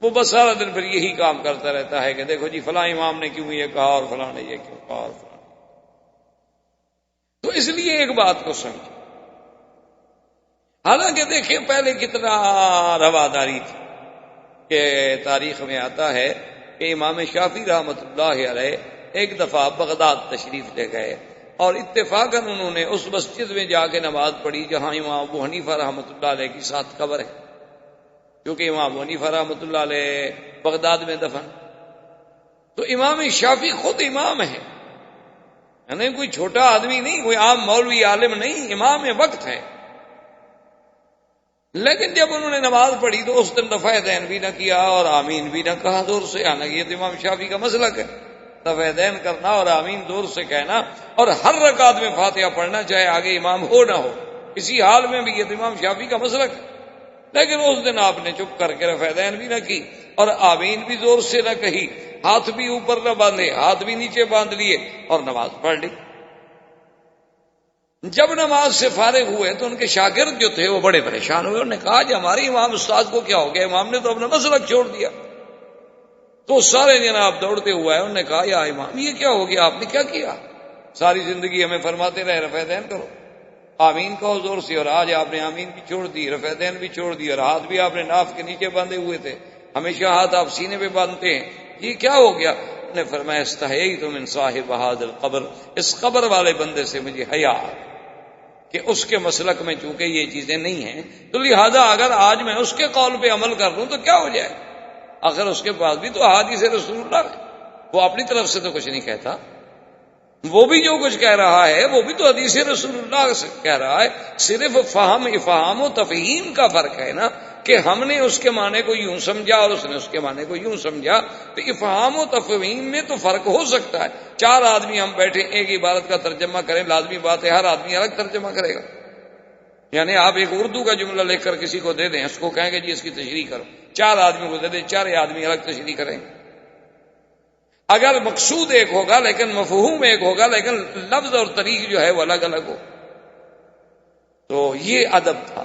[SPEAKER 2] وہ بس سارا دن پھر یہی کام کرتا رہتا ہے کہ دیکھو جی فلاں امام نے کیوں یہ کہا اور فلاں نے یہ کیوں کہا اور فلاں. تو اس لیے ایک بات کو سمجھیں، حالانکہ دیکھیں پہلے کتنا رواداری تھی کہ تاریخ میں آتا ہے کہ امام شافعی رحمۃ اللہ علیہ ایک دفعہ بغداد تشریف لے گئے اور اتفاقاً انہوں نے اس مسجد میں جا کے نماز پڑھی جہاں امام ابو حنیفہ رحمۃ اللہ علیہ کی ساتھ قبر ہے، کیونکہ امام ابو حنیفہ رحمۃ اللہ علیہ بغداد میں دفن. تو امام شافعی خود امام ہے، یعنی کوئی چھوٹا آدمی نہیں، کوئی عام مولوی عالم نہیں، امام وقت ہے. لیکن جب انہوں نے نماز پڑھی تو اس دن رفع دین بھی نہ کیا اور آمین بھی نہ کہا زور سے. حالانکہ یہ تو امام شافعی کا مسلک ہے، رفع دین کرنا اور آمین زور سے کہنا، اور ہر رکعت میں فاتحہ پڑھنا چاہے آگے امام ہو نہ ہو، کسی حال میں بھی. یہ تو امام شافعی کا مسلک ہے. لیکن اس دن آپ نے چپ کر کے رفع دین بھی نہ کی اور آمین بھی زور سے نہ کہی، ہاتھ بھی اوپر نہ باندھے، ہاتھ بھی نیچے باندھ لیے اور نماز پڑھ لی. جب نماز سے فارغ ہوئے تو ان کے شاگرد جو تھے وہ بڑے پریشان ہوئے. انہوں نے کہا کہ ہمارے امام استاد کو کیا ہو گیا، امام نے تو اپنا مسلک چھوڑ دیا. تو سارے جناب دوڑتے ہوئے انہوں نے کہا یا امام یہ کیا ہو گیا، آپ نے کیا کیا؟ ساری زندگی ہمیں فرماتے رہے رفع دین کرو، آمین کہو زور سے، اور آج آپ نے آمین بھی چھوڑ دی، رفع دین بھی چھوڑ دی، اور ہاتھ بھی آپ نے ناف کے نیچے باندھے ہوئے تھے، ہمیشہ ہاتھ آپ سینے پہ باندھتے ہیں، یہ کیا ہو گیا؟ انہوں نے فرمایا استحییت من صاحب ھذا القبر، اس قبر والے بندے سے مجھے حیا کہ اس کے مسلک میں چونکہ یہ چیزیں نہیں ہیں، تو لہذا اگر آج میں اس کے قول پہ عمل کر لوں تو کیا ہو جائے؟ آخر اس کے پاس بھی تو احادیث رسول اللہ ہے، وہ اپنی طرف سے تو کچھ نہیں کہتا، وہ بھی جو کچھ کہہ رہا ہے وہ بھی تو حدیث رسول اللہ سے کہہ رہا ہے. صرف فہم افہام و تفہیم کا فرق ہے نا، کہ ہم نے اس کے معنی کو یوں سمجھا اور اس نے اس کے معنی کو یوں سمجھا. تو افہام و تفہیم میں تو فرق ہو سکتا ہے. 4 آدمی ہم بیٹھے ایک عبارت کا ترجمہ کریں، لازمی بات ہے ہر آدمی الگ ترجمہ کرے گا. یعنی آپ ایک اردو کا جملہ لکھ کر کسی کو دے دیں، اس کو کہیں گے جی اس کی تشریح کرو، 4 آدمی کو دے دیں، 4 آدمی الگ تشریح کریں. اگر مقصود ایک ہوگا لیکن مفہوم ایک ہوگا، لیکن لفظ اور طریق جو ہے وہ الگ الگ ہو. تو یہ ادب تھا،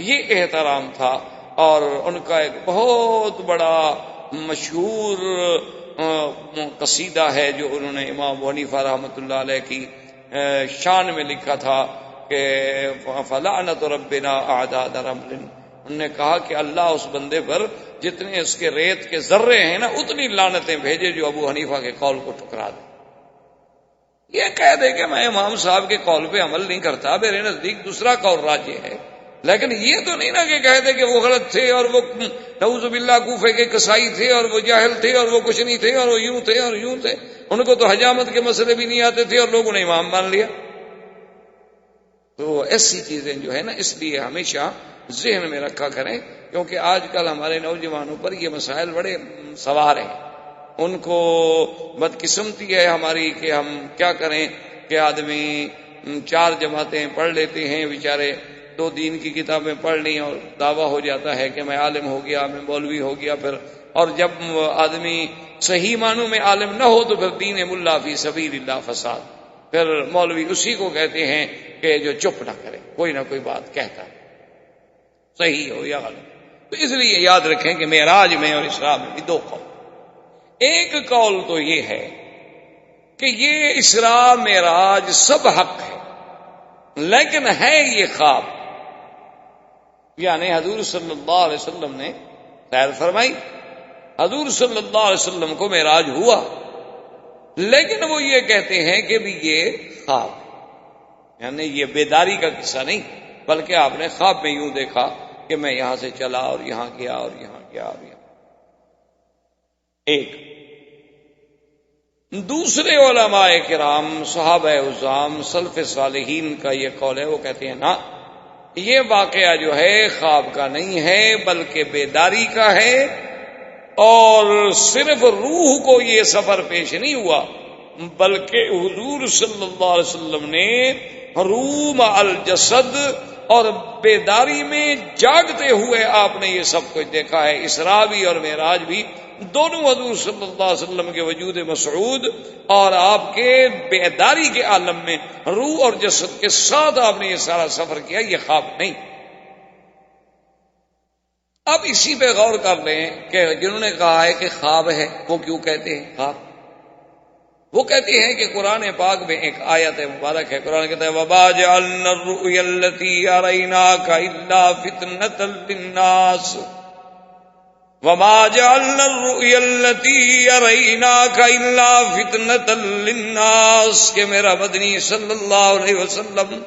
[SPEAKER 2] یہ احترام تھا. اور ان کا ایک بہت بڑا مشہور قصیدہ ہے جو انہوں نے امام ابو حنیفہ رحمۃ اللہ علیہ کی شان میں لکھا تھا کہ فلعنت ربنا اعداد رمل. انہوں نے کہا کہ اللہ اس بندے پر جتنے اس کے ریت کے ذرے ہیں نا اتنی لعنتیں بھیجے جو ابو حنیفہ کے قول کو ٹکرا دے. یہ کہہ دے کہ میں امام صاحب کے قول پہ عمل نہیں کرتا، میرے نزدیک دوسرا قول راجح ہے. لیکن یہ تو نہیں نا کہ کہہ دے کہ وہ غلط تھے اور وہ نعوذ باللہ کوفے کے قصائی تھے اور وہ جاہل تھے اور وہ کچھ نہیں تھے اور وہ یوں تھے اور یوں تھے، ان کو تو حجامت کے مسئلے بھی نہیں آتے تھے اور لوگوں نے امام مان لیا. تو ایسی چیزیں جو ہے نا اس لیے ہمیشہ ذہن میں رکھا کریں، کیونکہ آج کل ہمارے نوجوانوں پر یہ مسائل بڑے سوار ہیں. ان کو بدقسمتی ہے ہماری کہ ہم کیا کریں کہ آدمی 4 جماعتیں پڑھ لیتے ہیں، بیچارے 2 دین کی کتابیں پڑھ لی اور دعویٰ ہو جاتا ہے کہ میں عالم ہو گیا، میں مولوی ہو گیا. پھر اور جب آدمی صحیح معنوں میں عالم نہ ہو تو پھر دین ملا فی سبیل اللہ فساد. پھر مولوی اسی کو کہتے ہیں کہ جو چپ نہ کرے، کوئی نہ کوئی بات کہتا ہے، صحیح ہو یا غلط. تو اس لیے یاد رکھیں کہ معراج میں اور اسراء میں بھی 2 قول. ایک قول تو یہ ہے کہ یہ اسراء معراج سب حق ہے، لیکن ہے یہ خواب. یعنی حضور صلی اللہ علیہ وسلم نے سیر فرمائی، حضور صلی اللہ علیہ وسلم کو معراج ہوا، لیکن وہ یہ کہتے ہیں کہ بھی یہ خواب، یعنی یہ بیداری کا قصہ نہیں، بلکہ آپ نے خواب میں یوں دیکھا کہ میں یہاں سے چلا اور یہاں گیا اور یہاں گیا اور یہاں. ایک دوسرے علماء کرام صحابہ عظام سلف صالحین کا یہ قول ہے، وہ کہتے ہیں نا یہ واقعہ جو ہے خواب کا نہیں ہے بلکہ بیداری کا ہے، اور صرف روح کو یہ سفر پیش نہیں ہوا بلکہ حضور صلی اللہ علیہ وسلم نے روح مع الجسد اور بیداری میں جاگتے ہوئے آپ نے یہ سب کچھ دیکھا ہے. اسراء بھی اور معراج بھی دونوں حضور صلی اللہ علیہ وسلم کے وجود مسعود اور آپ کے بیداری کے عالم میں روح اور جسد کے ساتھ آپ نے یہ سارا سفر کیا. یہ خواب نہیں. اب اسی پہ غور کر لیں کہ جنہوں نے کہا ہے کہ خواب ہے وہ کیوں کہتے ہیں خواب؟ وہ کہتے ہیں کہ قرآن پاک میں ایک آیت مبارک ہے، قرآن کہتا ہے وَمَا جَعَلْنَا الرُّؤْيَا الَّتِي أَرَيْنَاكَ إِلَّا فِتْنَةً لِلنَّاسِ وَمَا جَعَلْنَا الرُّؤْيَا الَّتِي أَرَيْنَاكَ إِلَّا فِتْنَةً لِلنَّاسِ کہ میرا مدنی صلی اللہ علیہ وسلم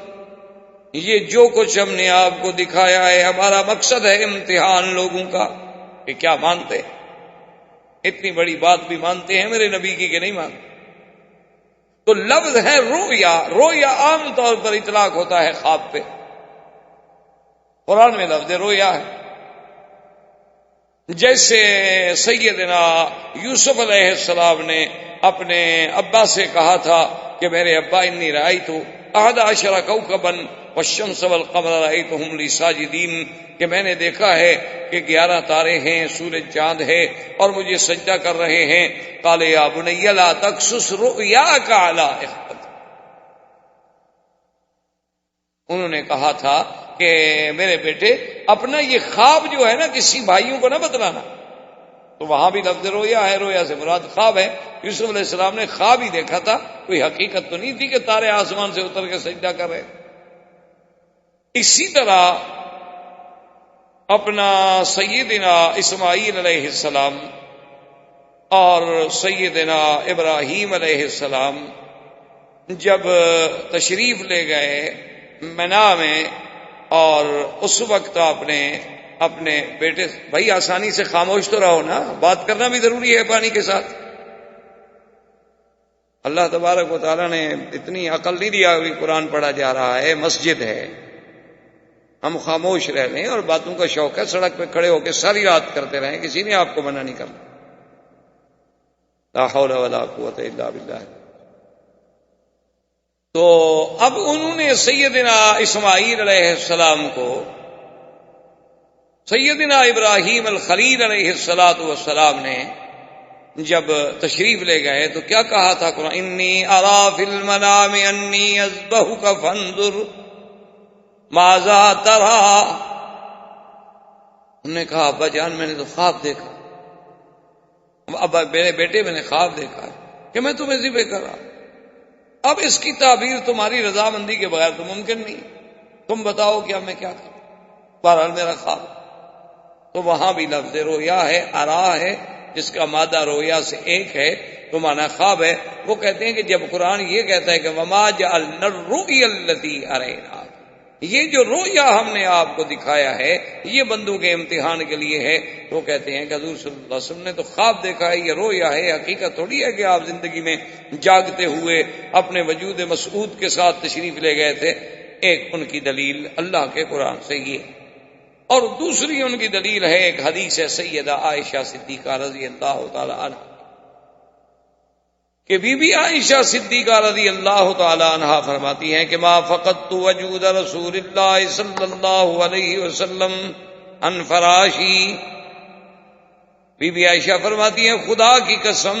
[SPEAKER 2] یہ جو کچھ ہم نے آپ کو دکھایا ہے ہمارا مقصد ہے امتحان لوگوں کا کہ کیا مانتے ہیں، اتنی بڑی بات بھی مانتے ہیں میرے نبی کی کہ نہیں مانتے۔ تو لفظ ہے رویا، رویا عام طور پر اطلاق ہوتا ہے خواب پہ، قرآن میں لفظ رویا ہے۔ جیسے سیدنا یوسف علیہ السلام نے اپنے ابا سے کہا تھا کہ میرے ابا انی رأیت 11 کوكبا والشمس والقمر رأیتهم لی ساجدین کہ میں نے دیکھا ہے کہ 11 تارے ہیں، سورج چاند ہے اور مجھے سجدہ کر رہے ہیں۔ قال یا بنی لا تقصص رؤیاک علی اخوتک، انہوں نے کہا تھا کہ میرے بیٹے اپنا یہ خواب جو ہے نا کسی بھائیوں کو نہ بتلانا، تو وہاں بھی لفظ رویا ہے، رویا سے مراد خواب ہے۔ یوسف علیہ السلام نے خواب ہی دیکھا تھا، کوئی حقیقت تو نہیں تھی کہ تارے آسمان سے اتر کے سجدہ کر رہے۔ اسی طرح اپنا سیدنا اسماعیل علیہ السلام اور سیدنا ابراہیم علیہ السلام جب تشریف لے گئے منا میں، اور اس وقت اپنے بیٹے، بھائی آسانی سے خاموش تو رہو نا، بات کرنا بھی ضروری ہے پانی کے ساتھ۔ اللہ تبارک و تعالیٰ نے اتنی عقل نہیں دیا کہ قرآن پڑھا جا رہا ہے، مسجد ہے، ہم خاموش رہ لیں، اور باتوں کا شوق ہے سڑک پہ کھڑے ہو کے ساری رات کرتے رہیں، کسی نے آپ کو منع نہیں کرنا۔ لا حول ولا قوت الا باللہ۔ تو اب انہوں نے سیدنا اسماعیل علیہ السلام کو سیدنا ابراہیم الخلیل علیہ السلام نے جب تشریف لے گئے تو کیا کہا تھا قرآن؟ انی ارا فی المنام انی اذبحک فانظر ماذا ترى، انہوں نے کہا ابا جان میں نے تو خواب دیکھا، ابا میرے بیٹے میں نے خواب دیکھا کہ میں تمہیں ذبح کر رہا، اب اس کی تعبیر تمہاری رضامندی کے بغیر تو ممکن نہیں، تم بتاؤ کہ اب میں کیا کروں، بہرحال میرا خواب۔ تو وہاں بھی لفظ رویا ہے، ارا ہے، جس کا مادہ رویا سے ایک ہے تو معنی خواب ہے۔ وہ کہتے ہیں کہ جب قرآن یہ کہتا ہے کہ وما جعلنا الرؤیا التي اریناک، یہ جو رویا ہم نے آپ کو دکھایا ہے یہ بندوں کے امتحان کے لیے ہے، تو وہ کہتے ہیں کہ حضور صلی اللہ علیہ وسلم نے تو خواب دیکھا ہے، یہ رویا ہے، حقیقت تھوڑی ہے کہ آپ زندگی میں جاگتے ہوئے اپنے وجود مسعود کے ساتھ تشریف لے گئے تھے۔ ایک ان کی دلیل اللہ کے قرآن سے یہ، اور دوسری ان کی دلیل ہے ایک حدیث ہے سیدہ عائشہ صدیقہ رضی اللہ تعالی عنہ کہ بی بی عائشہ صدیقہ رضی اللہ تعالی عنہ فرماتی ہیں کہ ما فقدت وجود رسول اللہ صلی اللہ علیہ وسلم عن فراشی، بی بی عائشہ فرماتی ہیں خدا کی قسم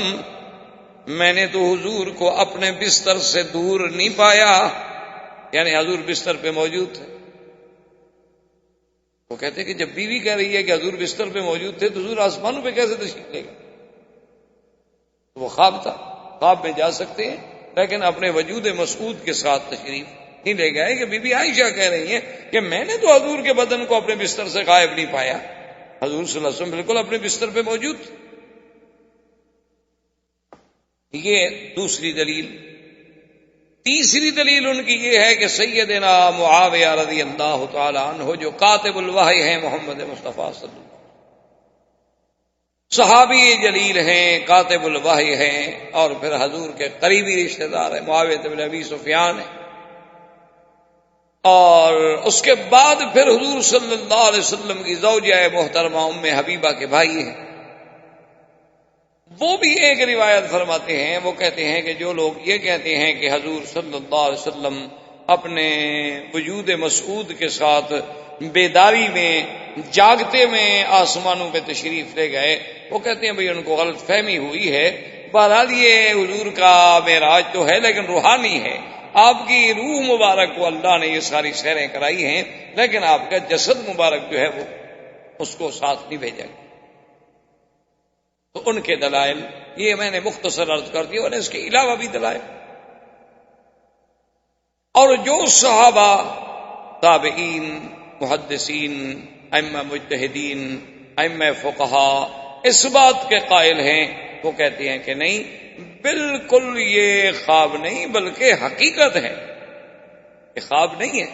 [SPEAKER 2] میں نے تو حضور کو اپنے بستر سے دور نہیں پایا، یعنی حضور بستر پہ موجود تھے۔ وہ کہتے ہیں کہ جب بیوی کہہ رہی ہے کہ حضور بستر پہ موجود تھے تو حضور آسمانوں پہ کیسے تشریف لے گئے؟ وہ خواب تھا، خواب میں جا سکتے ہیں لیکن اپنے وجود مسعود کے ساتھ تشریف نہیں لے گئے۔ کہ بی بی عائشہ کہہ رہی ہیں کہ میں نے تو حضور کے بدن کو اپنے بستر سے غائب نہیں پایا، حضور صلی اللہ علیہ وسلم بالکل اپنے بستر پہ موجود تھے۔ یہ دوسری دلیل۔ تیسری دلیل ان کی یہ ہے کہ سیدنا معاویہ رضی اللہ تعالی عنہ جو کاتب الوحی ہیں محمد مصطفیٰ صلی اللہ علیہ وسلم، صحابی جلیل ہیں، کاتب الوحی ہیں، اور پھر حضور کے قریبی رشتہ دار ہیں، معاویہ بن ابی سفیان ہیں، اور اس کے بعد پھر حضور صلی اللہ علیہ وسلم کی زوجہ محترمہ ام حبیبہ کے بھائی ہیں۔ وہ بھی ایک روایت فرماتے ہیں، وہ کہتے ہیں کہ جو لوگ یہ کہتے ہیں کہ حضور صلی اللہ علیہ وسلم اپنے وجود مسعود کے ساتھ بیداری میں جاگتے میں آسمانوں پہ تشریف لے گئے، وہ کہتے ہیں بھئی ان کو غلط فہمی ہوئی ہے۔ بہرحال یہ حضور کا معراج تو ہے لیکن روحانی ہے، آپ کی روح مبارک کو اللہ نے یہ ساری سیریں کرائی ہیں، لیکن آپ کا جسد مبارک جو ہے وہ اس کو ساتھ نہیں بھیجا گیا۔ تو ان کے دلائل یہ میں نے مختصر عرض کر دیا، اور اس کے علاوہ بھی دلائل، اور جو صحابہ، تابعین، محدثین، ائمہ مجتہدین، ائمہ فقہا اس بات کے قائل ہیں، وہ کہتے ہیں کہ نہیں، بالکل یہ خواب نہیں بلکہ حقیقت ہے، یہ خواب نہیں ہے۔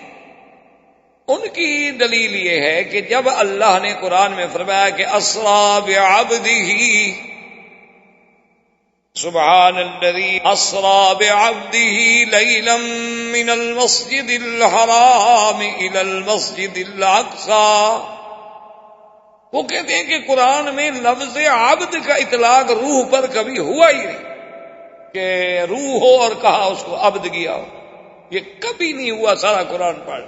[SPEAKER 2] ان کی دلیل یہ ہے کہ جب اللہ نے قرآن میں فرمایا کہ اسریٰ بعبدہ، سبحان الذی اسریٰ بعبدہ لیلا من المسجد الحرام الی المسجد الاقصی، وہ کہتے ہیں کہ قرآن میں لفظ عبد کا اطلاق روح پر کبھی ہوا ہی نہیں کہ روح ہو اور کہا اس کو عبد کیا ہو، یہ کبھی نہیں ہوا، سارا قرآن پڑھ۔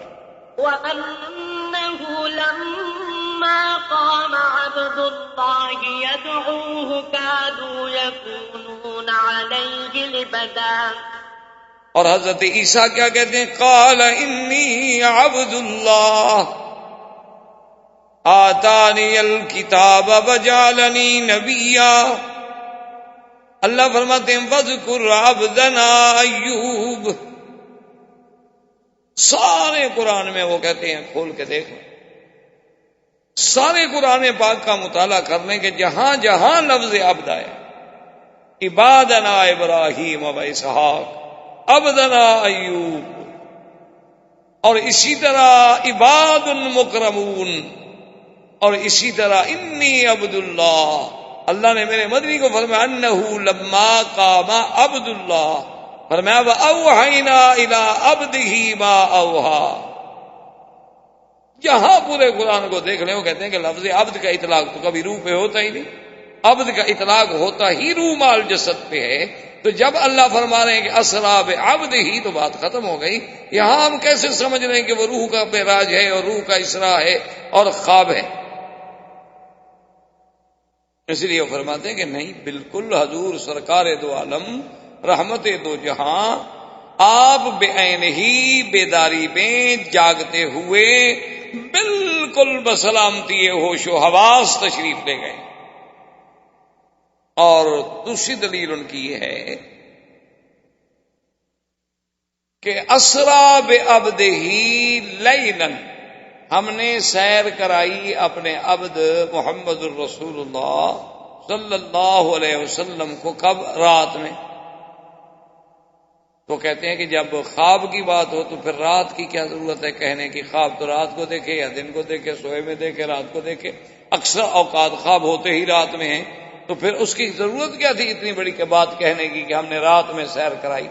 [SPEAKER 3] وَأَنَّهُ لَمَّا قَامَ عَبْدُ اللَّهِ يَدْعُوهُ كَادُوا يَكُونُونَ عَلَيْهِ لِبَدًا،
[SPEAKER 2] اور حضرت عیسیٰ کیا کہتے ہیں؟ قال انی عبد اللہ آتانی الکتاب وجعلنی نبیا، اللہ فرماتے ہیں وذکر عبدنا ایوب۔ سارے قرآن میں وہ کہتے ہیں، کھول کے دیکھو، سارے قرآن پاک کا مطالعہ کر لیں کہ جہاں جہاں لفظ عبد آئے، عبادنا ابراہیم و اسحاق، عبدنا ایوب، اور اسی طرح عباد مکرمون، اور اسی طرح انی عبد اللہ، اللہ نے میرے مدنی کو فرمایا انہ لما قام عبد اللہ، فرمایا وَأَوْحَيْنَا إِلَىٰ عَبْدِهِ مَا أَوْحَىٰ۔ جہاں پورے قرآن کو دیکھ لیں وہ کہتے ہیں کہ لفظ عبد کا اطلاق تو کبھی روح پہ ہوتا ہی نہیں، عبد کا اطلاق ہوتا ہی روح مال جسد پہ ہے، تو جب اللہ فرما رہے ہیں کہ اسریٰ بعبدہ تو بات ختم ہو گئی۔ یہاں ہم کیسے سمجھ رہے ہیں کہ وہ روح کا معراج ہے اور روح کا اسراء ہے اور خواب ہے؟ اس لیے وہ فرماتے ہیں کہ نہیں، بالکل حضور سرکار دو عالم رحمت دو جہاں آپ بعین ہی بیداری میں جاگتے ہوئے بالکل بسلامتی ہوش و حواس تشریف لے گئے۔ اور دوسری دلیل ان کی یہ ہے کہ اسریٰ بعبدہ لیلا، ہم نے سیر کرائی اپنے عبد محمد الرسول اللہ صلی اللہ علیہ وسلم کو، کب؟ رات میں۔ تو کہتے ہیں کہ جب خواب کی بات ہو تو پھر رات کی کیا ضرورت ہے کہنے کی؟ خواب تو رات کو دیکھے یا دن کو دیکھے، سوئے میں دیکھے، رات کو دیکھے، اکثر اوقات خواب ہوتے ہی رات میں ہیں، تو پھر اس کی ضرورت کیا تھی اتنی بڑی کہ بات کہنے کی کہ ہم نے رات میں سیر کرائی؟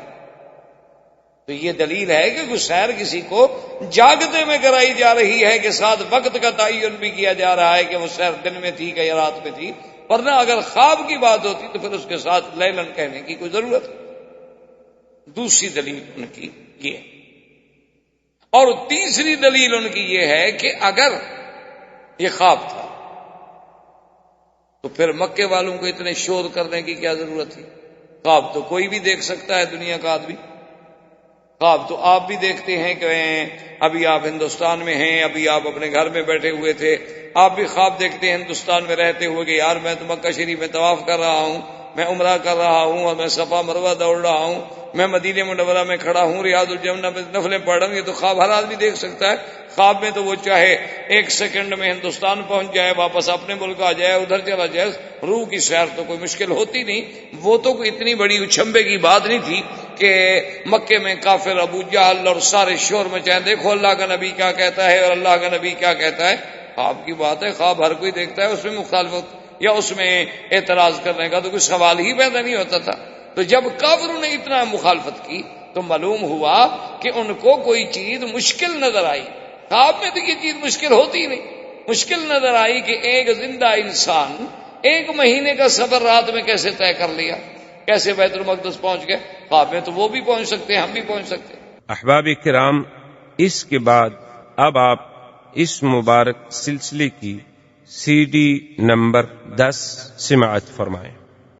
[SPEAKER 2] تو یہ دلیل ہے کہ کوئی سیر کسی کو جاگتے میں کرائی جا رہی ہے کہ ساتھ وقت کا تعین بھی کیا جا رہا ہے کہ وہ سیر دن میں تھی کہ یا رات میں تھی، ورنہ اگر خواب کی بات ہوتی تو پھر اس کے ساتھ لیلن کہنے کی کوئی ضرورت۔ دوسری دلیل ان کی یہ، اور تیسری دلیل ان کی یہ ہے کہ اگر یہ خواب تھا تو پھر مکے والوں کو اتنے شور کرنے کی کیا ضرورت تھی؟ خواب تو کوئی بھی دیکھ سکتا ہے، دنیا کا آدمی۔ خواب تو آپ بھی دیکھتے ہیں کہ ابھی آپ ہندوستان میں ہیں، ابھی آپ اپنے گھر میں بیٹھے ہوئے تھے، آپ بھی خواب دیکھتے ہیں ہندوستان میں رہتے ہوئے کہ یار میں تو مکہ شریف میں طواف کر رہا ہوں، میں عمرہ کر رہا ہوں، اور میں صفا مروہ دوڑ رہا ہوں، میں مدینہ منورہ میں کھڑا ہوں، ریاض الجنہ میں نفلیں پڑھ رہا ہوں۔ یہ تو خواب ہر آدمی دیکھ سکتا ہے۔ خواب میں تو وہ چاہے ایک سیکنڈ میں ہندوستان پہنچ جائے، واپس اپنے ملک آ جائے، ادھر چلا جائے، روح کی سیر تو کوئی مشکل ہوتی نہیں۔ وہ تو کوئی اتنی بڑی اچھمبے کی بات نہیں تھی کہ مکے میں کافر ابو جہل اور سارے شور مچائیں، دیکھو اللہ کا نبی کیا کہتا ہے اور اللہ کا نبی کیا کہتا ہے۔ خواب کی بات ہے، خواب ہر کوئی دیکھتا ہے، اس میں مخالفت یا اس میں اعتراض کرنے کا تو کوئی سوال ہی پیدا نہیں ہوتا تھا۔ تو جب کافروں نے اتنا مخالفت کی تو معلوم ہوا کہ ان کو کوئی چیز مشکل نظر آئی۔ خواب میں تو یہ چیز مشکل ہوتی نہیں، مشکل نظر آئی کہ ایک زندہ انسان 1 مہینے کا سفر رات میں کیسے طے کر لیا، کیسے بیت المقدس پہنچ گئے۔ خواب میں تو وہ بھی پہنچ سکتے ہیں، ہم بھی پہنچ سکتے ہیں۔
[SPEAKER 1] احباب کرام، اس کے بعد اب آپ اس مبارک سلسلے کی CD نمبر 10 سماعت فرمائیں۔